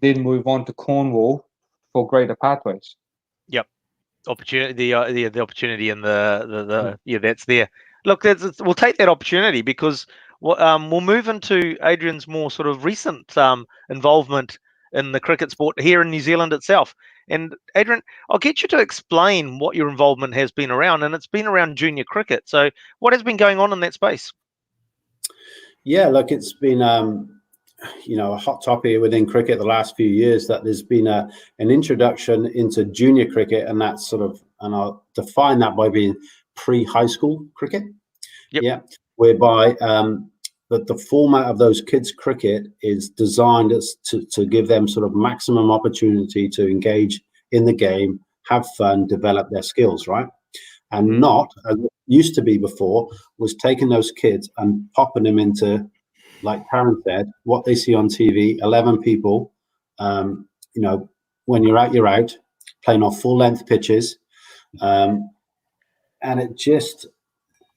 then move on to Cornwall for greater pathways. Yep. opportunity, the opportunity, and the yeah, that's there. Look, we'll take that opportunity because we'll move into Adrian's more sort of recent involvement in the cricket sport here in New Zealand itself. And Adrian, I'll get you to explain what your involvement has been around, and it's been around junior cricket. So, what has been going on in that space? Yeah, look, it's been a hot topic within cricket the last few years that there's been an introduction into junior cricket, and that's sort of, and I'll define that by being pre-high school cricket. Yep. Yeah, whereby the format of those kids' cricket is designed to give them sort of maximum opportunity to engage in the game, have fun, develop their skills, right? And not, as it used to be before, was taking those kids and popping them into, like Karen said, what they see on TV, 11 people, when you're out, playing off full-length pitches. And it just,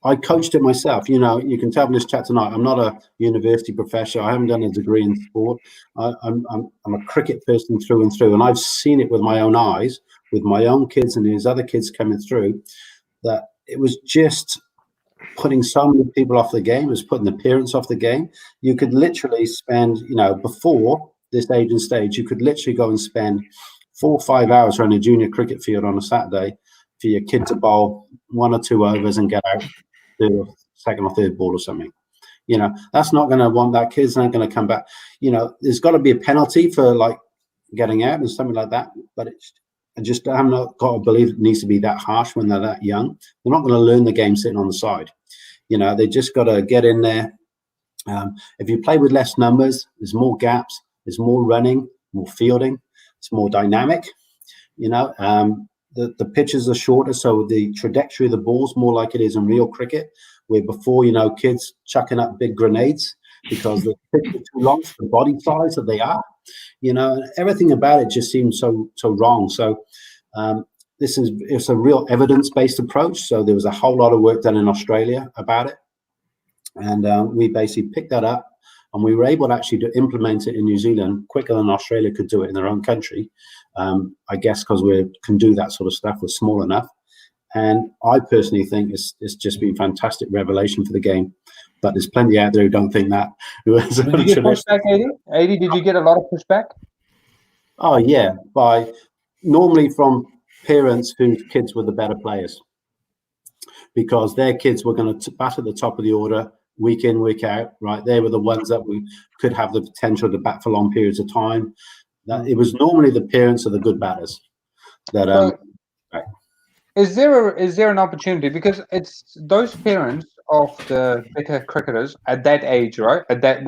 I coached it myself. You can tell from this chat tonight, I'm not a university professor. I haven't done a degree in sport. I'm a cricket person through and through. And I've seen it with my own eyes, with my own kids and these other kids coming through, that it was just putting so many people off the game. It was putting the parents off the game. You could literally spend, before this age and stage, you could literally go and spend 4 or 5 hours around a junior cricket field on a Saturday for your kid to bowl 1 or 2 overs and get out to a second or third ball or something. That's not going to want that. Kid's not going to come back. There's got to be a penalty for like getting out and something like that. But I'm not got to believe it needs to be that harsh when they're that young. They're not going to learn the game sitting on the side. They just got to get in there. If you play with less numbers, there's more gaps, there's more running, more fielding. It's more dynamic. The pitches are shorter, so the trajectory of the ball's more like it is in real cricket, where before, kids chucking up big grenades because the pitch is too long for the body size that they are. Everything about it just seems so wrong. So it's a real evidence-based approach. So there was a whole lot of work done in Australia about it, and we basically picked that up, and we were able actually to implement it in New Zealand quicker than Australia could do it in their own country. I guess because we can do that sort of stuff. We're small enough, and I personally think it's just been a fantastic revelation for the game. But there's plenty out there who don't think that. Did you get pushback, 80? Did you get a lot of pushback? Oh yeah, normally from parents whose kids were the better players, because their kids were going to bat at the top of the order week in, week out. Right, they were the ones that we could have the potential to bat for long periods of time. That it was normally the parents of the good batters. That right. Is there an opportunity, because it's those parents of the better cricketers at that age, right? At that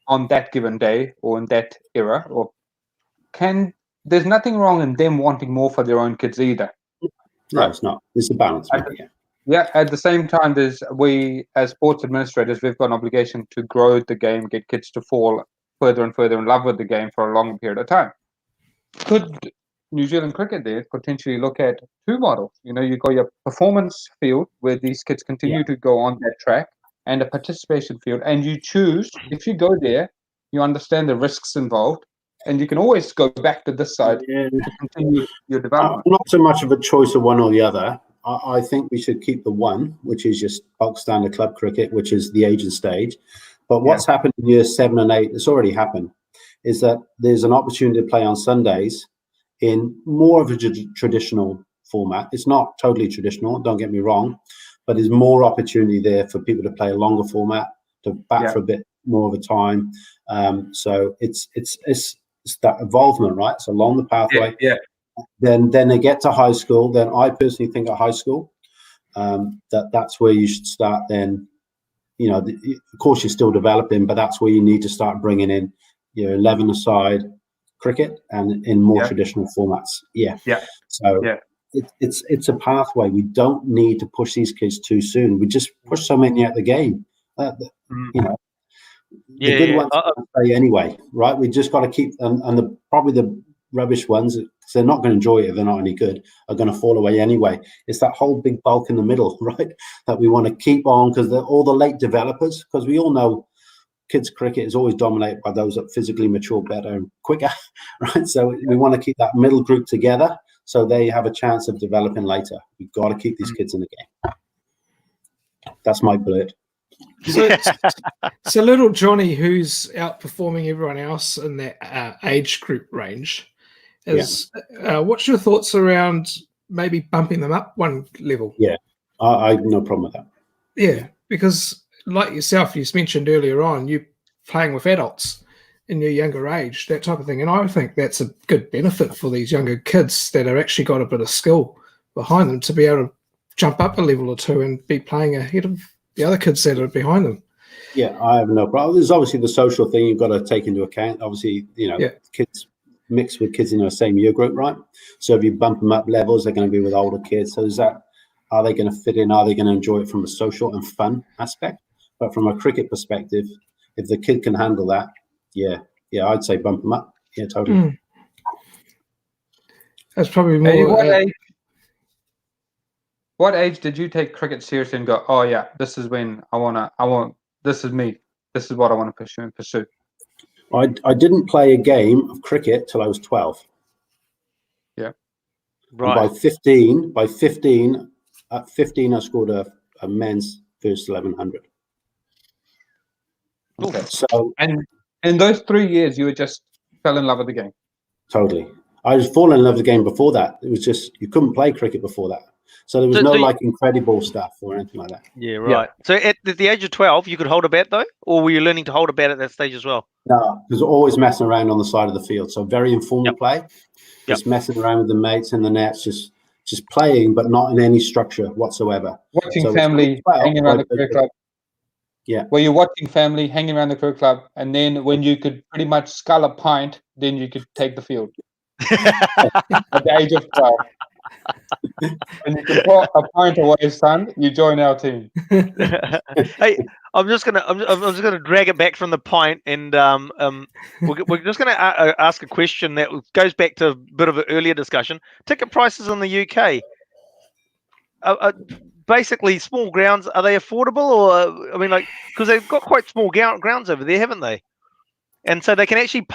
on that given day or in that era, or there's nothing wrong in them wanting more for their own kids either. No, it's not. It's a balance. Yeah. At the same time, we as sports administrators, we've got an obligation to grow the game, get kids to fall further and further in love with the game for a longer period of time. Could New Zealand cricket there potentially look at two models? You've got your performance field where these kids continue to go on that track, and a participation field, and you choose, if you go there, you understand the risks involved, and you can always go back to this side to continue your development. Not so much of a choice of one or the other. I think we should keep the one, which is just bulk standard club cricket, which is the age and stage. But what's happened in years 7 and 8, it's already happened, is that there's an opportunity to play on Sundays in more of a traditional format. It's not totally traditional, don't get me wrong, but there's more opportunity there for people to play a longer format, to bat for a bit more of a time. So it's that involvement, right? It's along the pathway. Then they get to high school. Then I personally think at high school, that's where you should start. Then, of course you're still developing, but that's where you need to start bringing in your 11-a-side cricket and in more traditional formats. So it's a pathway. We don't need to push these kids too soon. We just push so many out the game. The good ones play anyway, right? We just got to keep and probably the rubbish ones, because they're not going to enjoy it if they're not any good, are going to fall away anyway. It's that whole big bulk in the middle, right, that we want to keep on, because they're all the late developers, because we all know kids cricket is always dominated by those that physically mature better and quicker, right? So we want to keep that middle group together so they have a chance of developing later. We've got to keep these kids in the game. That's my bullet. So little Johnny, who's outperforming everyone else in that age group range, is what's your thoughts around maybe bumping them up one level? Yeah, I have no problem with that. Yeah, because like yourself, you mentioned earlier on, you playing with adults in your younger age, that type of thing. And I think that's a good benefit for these younger kids that have actually got a bit of skill behind them to be able to jump up a level or two and be playing ahead of the other kids that are behind them. Yeah, I have no problem. There's obviously the social thing you've got to take into account. Obviously, kids mixed with kids in the same year group, right? So if you bump them up levels, they're going to be with older kids. So are they going to fit in? Are they going to enjoy it from a social and fun aspect? But from a cricket perspective, if the kid can handle that, yeah, I'd say bump them up. Yeah, totally. That's probably more. Hey, what age did you take cricket seriously and go, oh yeah, this is when this is me. This is what I want to pursue. I didn't play a game of cricket till I was 12. Yeah. Right. And by 15, at 15, I scored a men's first 1100. Okay. So, and in those 3 years, you just fell in love with the game. Totally. I was falling in love with the game before that. It was just, you couldn't play cricket before that. So there was no incredible stuff or anything like that. Yeah, right. Yeah. So at the age of 12, you could hold a bat though? Or were you learning to hold a bat at that stage as well? No, because always messing around on the side of the field. So very informal play. Just messing around with the mates in the nets, just playing, but not in any structure whatsoever. Watching family hanging around the cricket club. Yeah. Were you watching family hanging around the cricket club, and then when you could pretty much scull a pint, then you could take the field. At the age of 12. When you can put a pint away, son, you join our team. Hey, I'm just gonna drag it back from the pint, and we're just gonna ask a question that goes back to a bit of an earlier discussion. Ticket prices in the UK. Basically, small grounds, are they affordable, or I mean, like, because they've got quite small grounds over there, haven't they? And so they can actually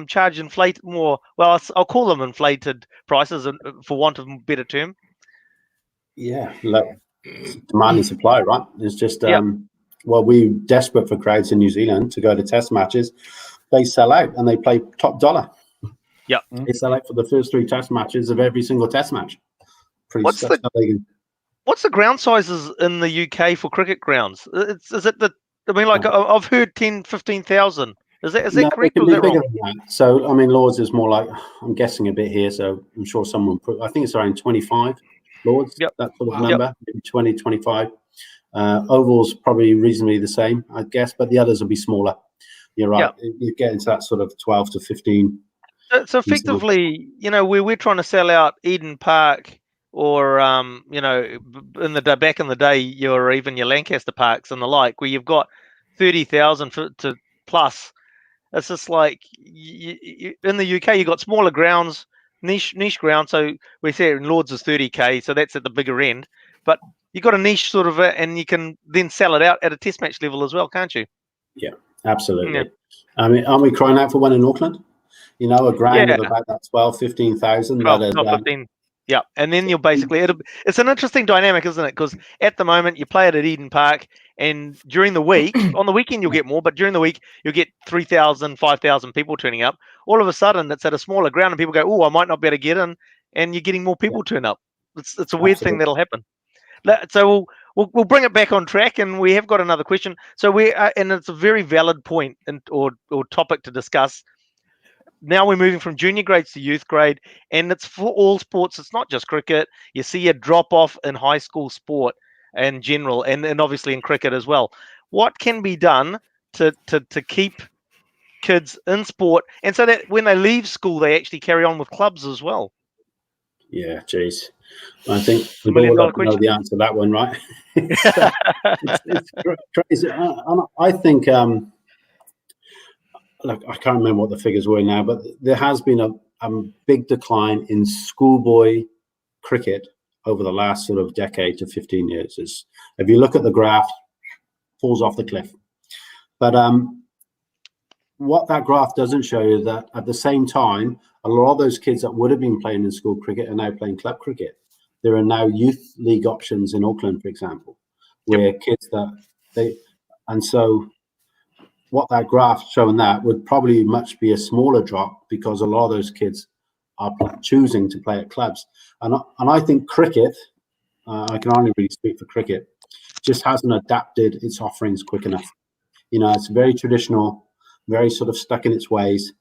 charge more. Well, I'll call them inflated prices, for want of a better term. Yeah, look, demand and supply, right? It's just well, we're desperate for crowds in New Zealand to go to test matches. They sell out and they play top dollar. Yeah, they sell out for the first 3 test matches of every single test match. What's the ground sizes in the UK for cricket grounds? Is it I've heard 10, 15,000. Is that correct? Or is that wrong? So I mean, Lords is more like, I'm guessing a bit here. So I'm sure someone I think it's around 25 Lords. Yep. That sort of number, maybe 20, 25. Ovals probably reasonably the same, I guess, but the others will be smaller. You're right. Yep. You get into that sort of 12 to 15. So effectively, we're trying to sell out Eden Park, or back in the day, even your Lancaster Parks and the like, where you've got 30,000 to plus. It's just like in the UK, you've got smaller grounds, niche grounds. So we say in Lords is 30k, so that's at the bigger end. But you've got a niche sort of, and you can then sell it out at a test match level as well, can't you? Yeah, absolutely. Yeah. I mean, aren't we crying out for one in Auckland? A ground of about that 12, 15,000. 15. Yeah, and then you'll basically, it's an interesting dynamic, isn't it? Because at the moment you play it at Eden Park, and during the week, on the weekend you'll get more, but during the week you'll get 3,000, 5,000 people turning up. All of a sudden it's at a smaller ground and people go, oh, I might not be able to get in, and you're getting more people turn up. It's a weird thing that'll happen. So we'll bring it back on track, and we have got another question. So and it's a very valid point or topic to discuss. Now we're moving from junior grades to youth grade, and it's for all sports. It's not just cricket. You see a drop off in high school sport in general, and obviously in cricket as well. What can be done to keep kids in sport, and so that when they leave school, they actually carry on with clubs as well? Yeah, geez. I think we've all got to know the answer to that one, right? it's crazy. I think... Look, I can't remember what the figures were now, but there has been a big decline in schoolboy cricket over the last sort of decade to 15 years. If you look at the graph, falls off the cliff. But what that graph doesn't show you that at the same time, a lot of those kids that would have been playing in school cricket are now playing club cricket. There are now youth league options in Auckland, for example, where kids and so what that graph showing that would probably much be a smaller drop because a lot of those kids are choosing to play at clubs. And I think cricket, I can only really speak for cricket, just hasn't adapted its offerings quick enough. It's very traditional, very sort of stuck in its ways.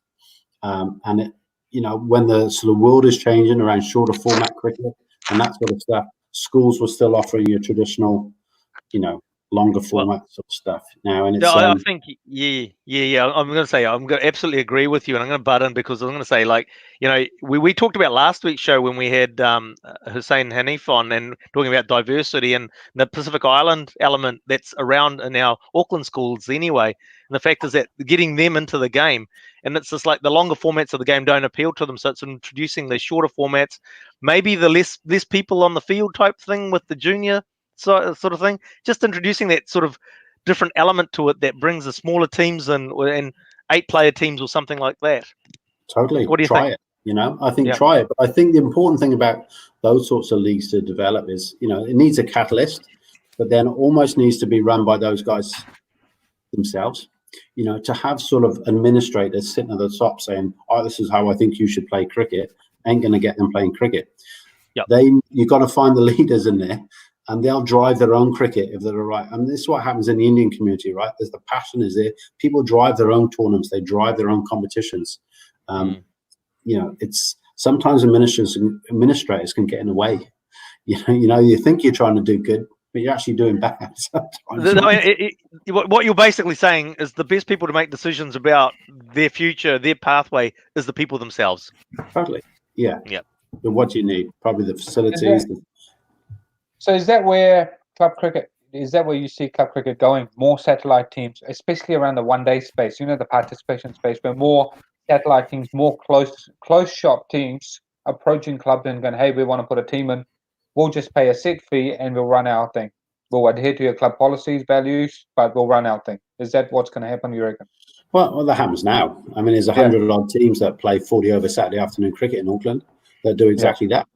And it, when the sort of world is changing around shorter format cricket and that sort of stuff, schools were still offering you traditional, longer format sort of stuff now. And it's I think I'm going to say I'm going to absolutely agree with you, and I'm going to butt in because I'm going to say, like, we talked about last week's show when we had Hussein Hanif on and talking about diversity and the Pacific Island element that's around in our Auckland schools anyway. And the fact is that getting them into the game, and it's just like the longer formats of the game don't appeal to them, so it's introducing the shorter formats, maybe the less people on the field type thing with the junior sort of thing, just introducing that sort of different element to it that brings the smaller teams and 8-player teams or something like that. Totally. What do you think? I think try it. But I think the important thing about those sorts of leagues to develop is, it needs a catalyst, but then almost needs to be run by those guys themselves. To have sort of administrators sitting at the top saying, "Oh, this is how I think you should play cricket," ain't going to get them playing cricket. You've got to find the leaders in there, and they'll drive their own cricket if they're right. And this is what happens in the Indian community, right? There's the passion is there. People drive their own tournaments. They drive their own competitions. It's sometimes administrators can get in the way. You think you're trying to do good, but you're actually doing bad sometimes. What you're basically saying is the best people to make decisions about their future, their pathway, is the people themselves. Totally. Yeah. But what do you need? Probably the facilities. So is that where you see club cricket going? More satellite teams, especially around the one-day space, the participation space, where more satellite teams, more close shop teams approaching clubs and going, "Hey, we want to put a team in. We'll just pay a set fee and we'll run our thing. We'll adhere to your club policies, values, but we'll run our thing." Is that what's going to happen, you reckon? Well, that happens now. I mean, there's 100 odd teams that play 40 over Saturday afternoon cricket in Auckland that do exactly that.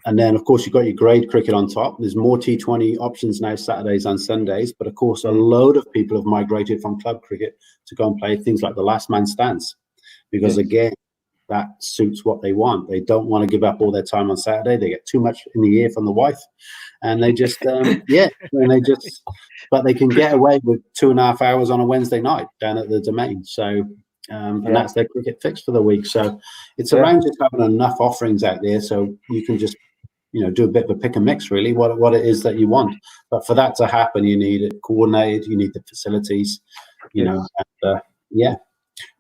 And then, of course, you've got your grade cricket on top. There's more T20 options now, Saturdays and Sundays. But, of course, a load of people have migrated from club cricket to go and play things like the last man stands. Because, again, that suits what they want. They don't want to give up all their time on Saturday. They get too much in the ear from the wife. And they just, but they can get away with 2.5 hours on a Wednesday night down at the Domain. So, and that's their cricket fix for the week. So it's around just having enough offerings out there so you can just, do a bit of a pick and mix, really, what it is that you want. But for that to happen, you need it coordinated, you need the facilities,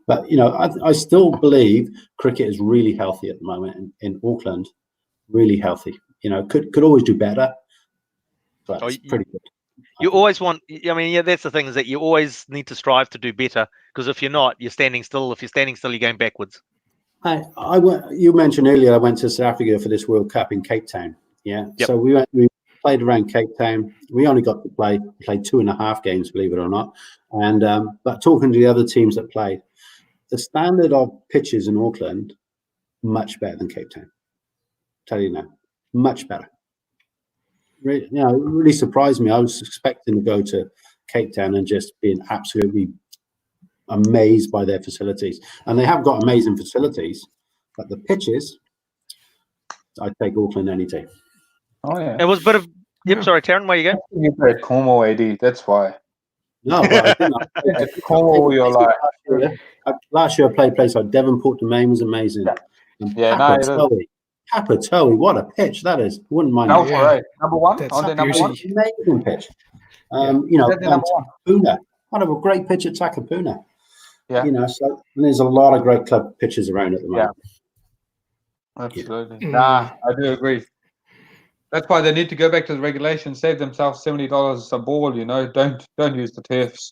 But, I still believe cricket is really healthy at the moment in Auckland, really healthy. Could always do better, but it's pretty good. You always want, that's the thing, is that you always need to strive to do better, because if you're not, you're standing still. If you're standing still, you're going backwards. You mentioned earlier I went to South Africa for this World Cup in Cape Town. So we played around Cape Town. We only got to played 2.5 games, believe it or not. And but talking to the other teams that played, the standard of pitches in Auckland much better than Cape Town. Tell you now, much better. It really surprised me. I was expecting to go to Cape Town and just being absolutely amazed by their facilities, and they have got amazing facilities, but the pitches, I'd take Auckland any day. Oh yeah, it was a bit of. Yep, sorry, Taryn, where you go? You played Cornwall AD, that's why. No, but I didn't. Cornwall, you're like. Last year I played a place like Devonport Domain was amazing. Papatoe, what a pitch that is! Wouldn't mind. No, right. Number one. That's number one. Amazing pitch. Takapuna. What a great pitch at Takapuna. Yeah. So there's a lot of great club pitches around at the moment. Yeah. Absolutely. I do agree. That's why they need to go back to the regulations, save themselves $70 a ball. Don't use the turfs.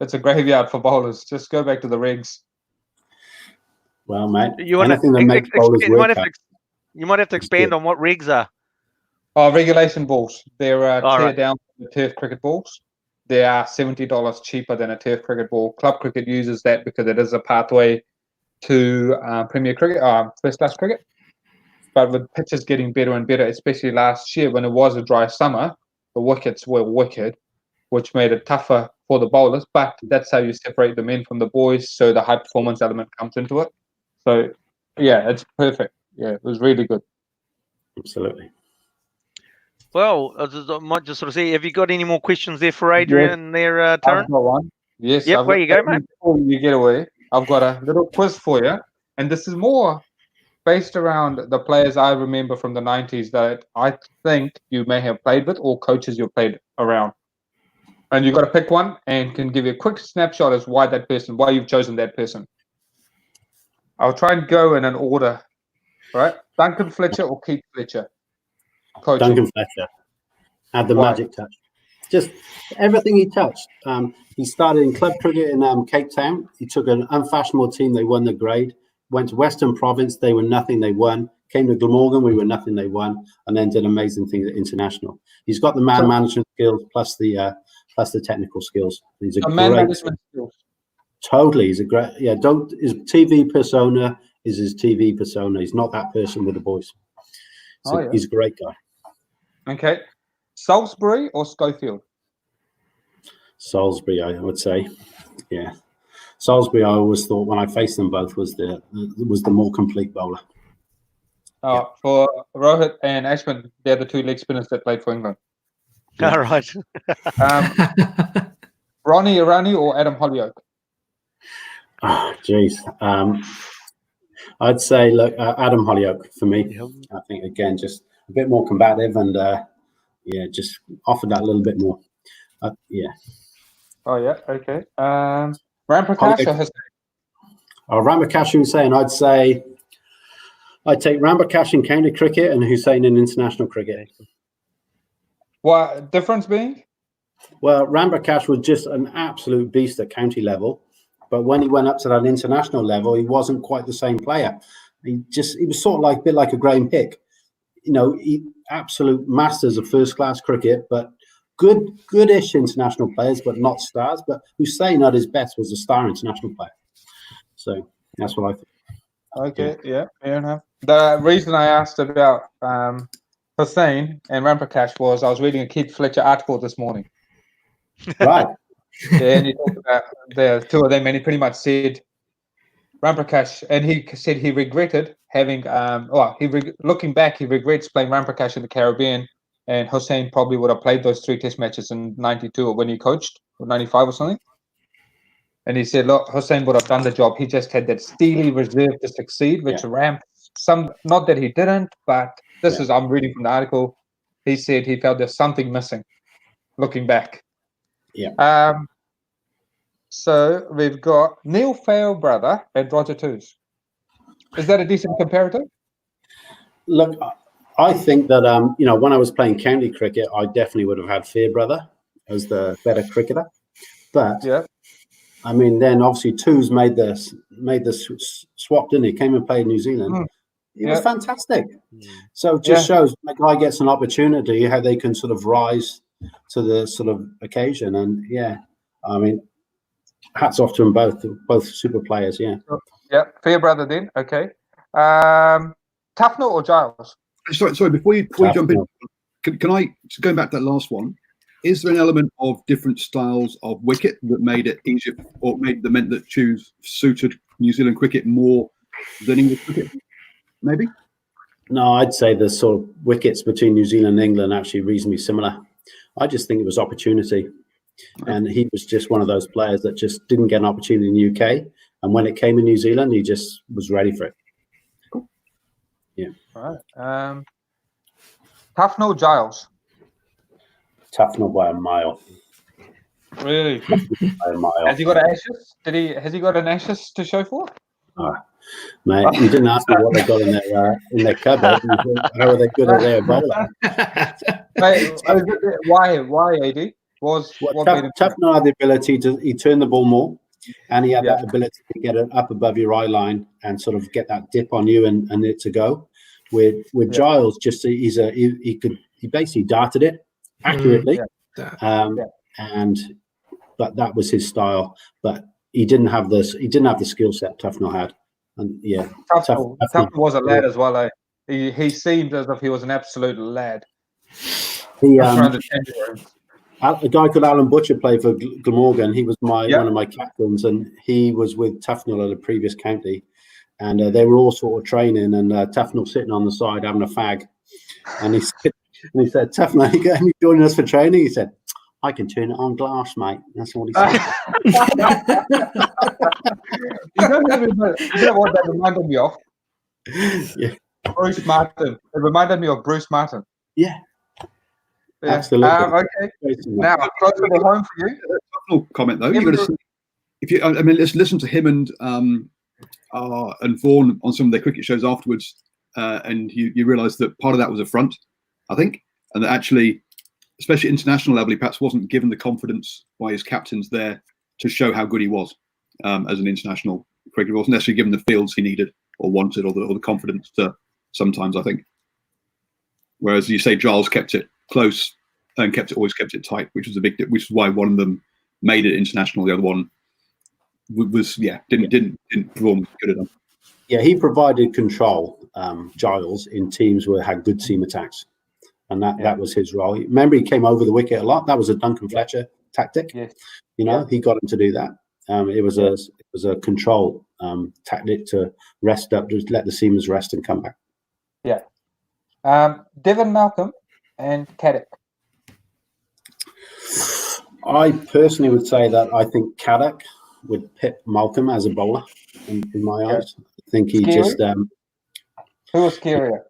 It's a graveyard for bowlers. Just go back to the regs. Well, mate, anything that makes bowlers work. You might have to expand on what regs are. Oh, regulation balls. They're tear down the turf cricket balls. they are $70 cheaper than a turf cricket ball. Club cricket uses that because it is a pathway to Premier Cricket, first class cricket. But with pitches getting better and better, especially last year when it was a dry summer, the wickets were wicked, which made it tougher for the bowlers. But that's how you separate the men from the boys, so the high performance element comes into it. So, yeah, it's perfect. Yeah, it was really good. Absolutely. Well, I might just sort of say, have you got any more questions there for Adrian there, Taryn? I've got one. Yes. Yep, where you go, mate? Before you get away, I've got a little quiz for you. And this is more based around the players I remember from the 90s that I think you may have played with or coaches you played around. And you've got to pick one and can give you a quick snapshot as why you've chosen that person. I'll try and go in an order. All right? Duncan Fletcher or Keith Fletcher? Coaching. Duncan Fletcher had the magic touch. Just everything he touched. He started in club cricket in Cape Town. He took an unfashionable team. They won the grade. Went to Western Province. They were nothing. They won. Came to Glamorgan. We were nothing. They won. And then did amazing things at international. He's got the man management skills plus the technical skills. He's a man great management skills. Totally. He's a great. Yeah. His TV persona is his TV persona. He's not that person with the boys. So he's a great guy. Okay. Salisbury or Schofield? Salisbury, I would say. Yeah. Salisbury, I always thought when I faced them both was the more complete bowler. For Rohit and Ashwin, they're the two leg spinners that played for England. Yeah. All right. Ronnie Irani or Adam Hollyoak? Oh, geez. I'd say, look, Adam Hollyoak for me. Yep. I think, again, just a bit more combative and, just offered that a little bit more. Yeah. Oh, yeah. Okay. Ramprakash or Hussain? Ramprakash Hussain, I'd take Ramprakash in county cricket and Hussain in international cricket. What difference being? Well, Ramprakash was just an absolute beast at county level, but when he went up to that international level, he wasn't quite the same player. He was sort of a bit like a Graham Hick, absolute masters of first class cricket, but goodish international players, but not stars. But Hussain at his best was a star international player. So that's what I think. Okay, yeah, fair enough. The reason I asked about Hussain and Ramprakash was I was reading a Keith Fletcher article this morning. Right. Yeah, and he talked about the two of them, and he pretty much said Ramprakash, and he said he regretted having, looking back, he regrets playing Ramprakash in the Caribbean, and Hussain probably would have played those 3 test matches in 92 or when he coached, or 95 or something. And he said, look, Hussain would have done the job. He just had that steely reserve to succeed, which Ramp, not that he didn't, but I'm reading from the article. He said he felt there's something missing looking back. Yeah. So we've got Neil Fairbrother and Roger Toos. Is that a decent comparative? Look, I think that when I was playing county cricket, I definitely would have had Fairbrother as the better cricketer. But I mean, then obviously Toos made the swap, didn't he? Came and played in New Zealand. He was fantastic. So it just shows a guy gets an opportunity, how they can sort of rise to the sort of occasion. And I mean, hats off to them both super players. Yeah. Fairbrother then. Okay. Tufnell or Giles? Sorry. Before you jump in, can I going back to that last one? Is there an element of different styles of wicket that made it easier, or meant that suited New Zealand cricket more than English cricket? Maybe. No, I'd say the sort of wickets between New Zealand and England are actually reasonably similar. I just think it was opportunity, and he was just one of those players that just didn't get an opportunity in the UK, and when it came in New Zealand, he just was ready for it. Cool. Yeah. All right. Tufnell, Giles. Tufnell by a mile. Really? By a mile. Has he got Ashes? Has he got an Ashes to show for? Mate, you didn't ask me what they got in their cupboard. How are they good at their bowler? Why, AD? Tufnell had the ability he turned the ball more, and he had that ability to get it up above your eye line and sort of get that dip on you and it to go. With Giles, just he basically darted it accurately, but that was his style. But he didn't have this. He didn't have the skill set Tufnell had. And yeah, Tufnell was a lad as well. Eh? He seemed as if he was an absolute lad. He, a guy called Alan Butcher played for Glamorgan. He was one of my captains, and he was with Tufnell at a previous county. And they were all sort of training, and Tufnell sitting on the side having a fag. And he said, Tufnell, are you joining us for training? He said, I can turn it on glass, mate. That's what he said. You know what that reminded me of? Yeah. Bruce Martin. It reminded me of Bruce Martin. Yeah. Absolutely. Okay. Now, close to the home for you. Comment though. Let's listen to him and Vaughan on some of their cricket shows afterwards, and you realise that part of that was a front, I think, and that actually, especially international level, he perhaps wasn't given the confidence by his captains there to show how good he was as an international cricketer. He wasn't necessarily given the fields he needed or wanted, or the confidence to sometimes, I think. Whereas you say Giles kept it close and always kept it tight, which was which is why one of them made it international, the other one didn't perform good enough. Yeah, he provided control, Giles, in teams where had good seam attacks, and that was his role. Remember, he came over the wicket a lot. That was a Duncan Fletcher tactic. Yeah. He got him to do that. It was a control tactic to rest up, just let the seamers rest and come back. Yeah. Devon Malcolm and Caddick. I personally would say that I think Caddick would pip Malcolm as a bowler in my eyes. I think he just who was scarier?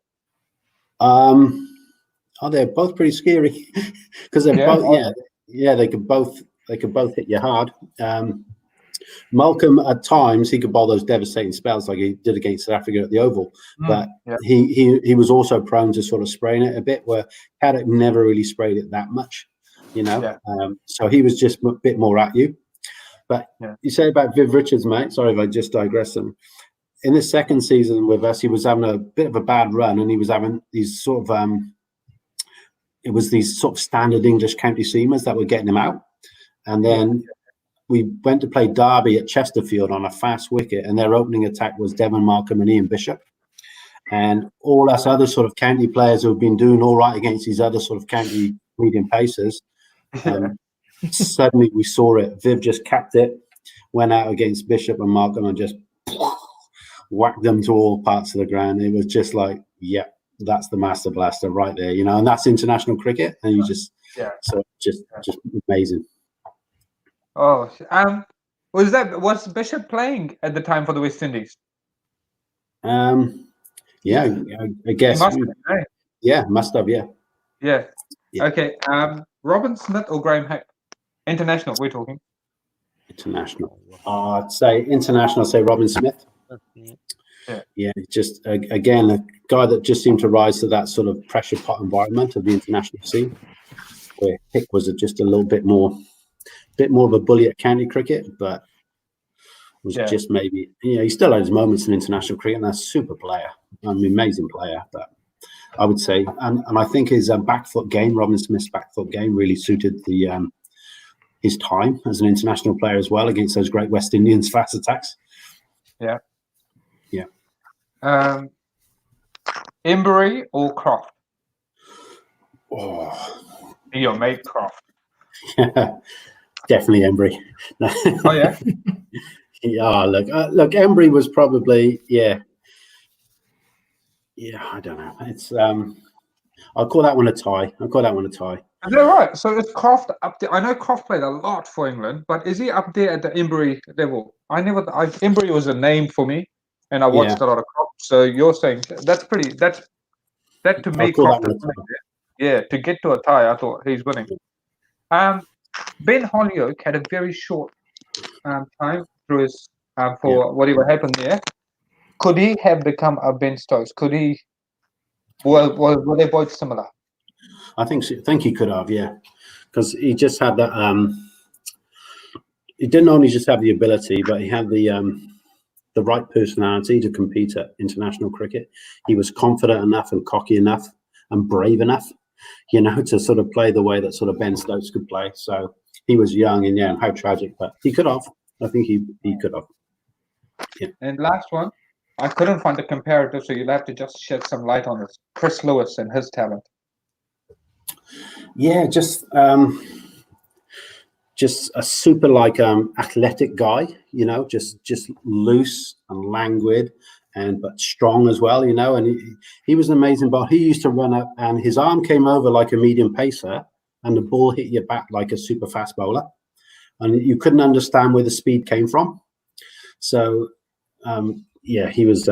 They're both pretty scary because they're both they could both hit you hard. Malcolm at times he could bowl those devastating spells like he did against South Africa at the Oval, but he was also prone to sort of spraying it a bit, where Caddick never really sprayed it that much, so he was just a bit more at you. But you say about Viv Richards, mate, sorry if I just digress him. In his second season with us, he was having a bit of a bad run, and he was having these sort of it was these sort of standard English county seamers that were getting him out. And then we went to play Derby at Chesterfield on a fast wicket, and their opening attack was Devon Malcolm and Ian Bishop. And all us other sort of county players who have been doing all right against these other sort of county medium pacers, suddenly we saw it. Viv just capped it, went out against Bishop and Malcolm and just whacked them to all parts of the ground. It was just like, that's the master blaster right there, and that's international cricket, and you just amazing. Oh, was Bishop playing at the time for the West Indies? I guess. Must have. Yeah. Okay. Robin Smith or Graham Hick? International, we're talking. International. I'd say international. I'd say Robin Smith. Yeah, just again a guy that just seemed to rise to that sort of pressure pot environment of the international scene, where Hick was just a little bit more of a bully at county cricket, but was just maybe he still had his moments in international cricket, and that's a super player, an amazing player. But I would say, and I think his back foot game, Robin Smith's back foot game, really suited his time as an international player as well against those great West Indians fast attacks. Yeah. Embury or Croft? Oh, Your mate Croft. Definitely Embury. Oh yeah. Look, Embury was probably I don't know. It's I'll call that one a tie. Is that right? So is Croft up there? I know Croft played a lot for England, but is he up there at the Embury level? Embury was a name for me, and I watched a lot of Croft. So you're saying that to me, Croft is winning. Yeah, to get to a tie, I thought he's winning. Ben Holyoke had a very short time through his for whatever happened there. Could he have become a Ben Stokes? Could he? Were they both similar? I think he could have, because he just had that. He didn't only just have the ability, but he had the right personality to compete at international cricket. He was confident enough and cocky enough and brave enough, to sort of play the way that sort of Ben Stokes could play. So he was young, and yeah, and how tragic. But he could have. I think he could have. Yeah. And last one, I couldn't find the comparative, so you'll have to just shed some light on this. Chris Lewis and his talent. Yeah, just a super athletic guy, you know, just loose and languid, but strong as well, you know. And he was an amazing ball. He used to run up, and his arm came over like a medium pacer, and the ball hit your back like a super fast bowler, and you couldn't understand where the speed came from. So yeah, he was.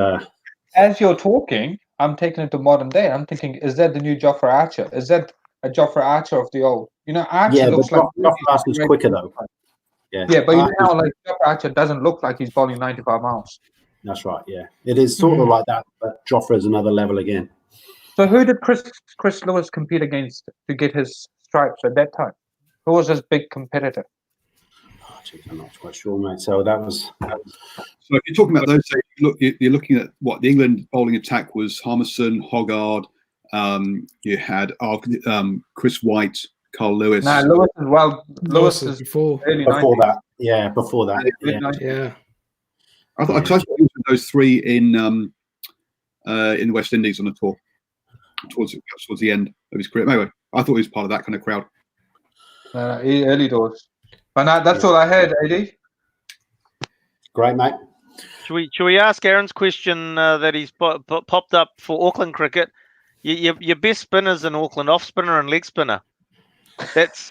As you're talking, I'm taking it to modern day. I'm thinking, is that the new Jofra Archer? Is that a Jofra Archer of the old? You know, Archer Yeah, looks but like Archer's quicker though. Yeah, but you know how like Jofra Archer doesn't look like he's bowling 95 miles. That's right. Yeah, it is sort of like that, but Jofra is another level again. So who did Chris Lewis compete against to get his stripes at that time? Who was his big competitor? Oh, geez, I'm not quite sure, mate. So that was. So if you're talking about those, you're looking at what the England bowling attack was: Harmison, Hoggard. You had Chris White, Carl Lewis. No, Lewis as well. Lewis is before that. Yeah, before that. Yeah. I thought he was those three in the West Indies on the tour towards the end of his career. Anyway, I thought he was part of that kind of crowd. Early doors. But no, that's all I had, AD. Great, mate. Should we ask Aaron's question that he's popped up for Auckland cricket? Your best spinners in Auckland, off spinner and leg spinner. That's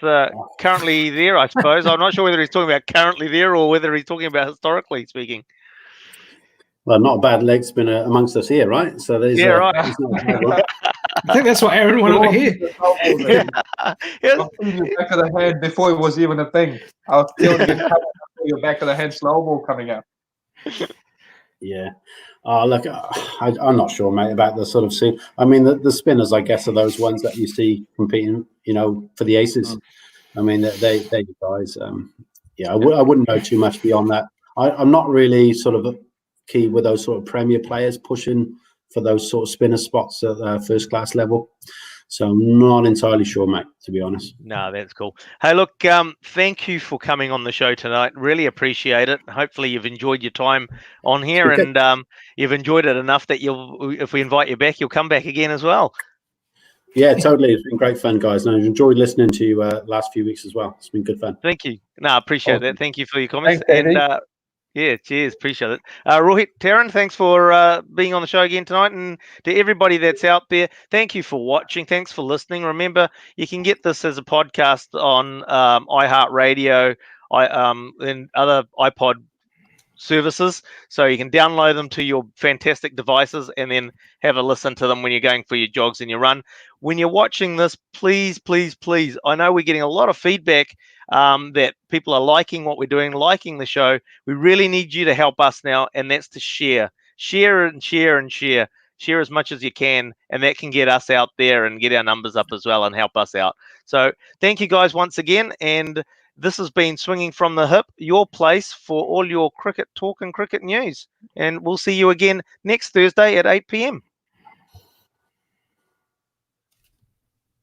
currently there, I suppose. I'm not sure whether he's talking about currently there or whether he's talking about historically speaking. Well, not a bad leg spinner amongst us here, right? So there's right. I think that's what Aaron wanted to hear. I'll feel your back of the hand before it was even a thing. I was feeling your back of the hand slow ball coming out. Yeah. Look, I'm not sure, mate, about the sort of scene. I mean, the spinners, I guess, are those ones that you see competing, you know, for the aces. I mean, they guys. Yeah, I wouldn't know too much beyond that. I'm not really sort of key with those sort of premier players pushing for those sort of spinner spots at first class level. So I'm not entirely sure, mate, to be honest. No, that's cool. Hey, look, thank you for coming on the show tonight. Really appreciate it. Hopefully you've enjoyed your time on here, and you've enjoyed it enough that if we invite you back, you'll come back again as well. Yeah, totally. It's been great fun, guys. And I've enjoyed listening to you last few weeks as well. It's been good fun. Thank you. No, I appreciate that. Thank you for your comments. Thanks, and yeah, cheers. Appreciate it. Rohit, Taryn, thanks for being on the show again tonight. And to everybody that's out there, thank you for watching. Thanks for listening. Remember, you can get this as a podcast on iHeartRadio and other iPod services. So you can download them to your fantastic devices and then have a listen to them when you're going for your jogs and your run. When you're watching this, please, please, please, I know we're getting a lot of feedback that people are liking what we're doing, liking the show. We really need you to help us now, and that's to share and share as much as you can, and that can get us out there and get our numbers up as well and help us out. So thank you guys once again, and this has been Swinging from the Hip, your place for all your cricket talk and cricket news, and we'll see you again next Thursday at 8 p.m.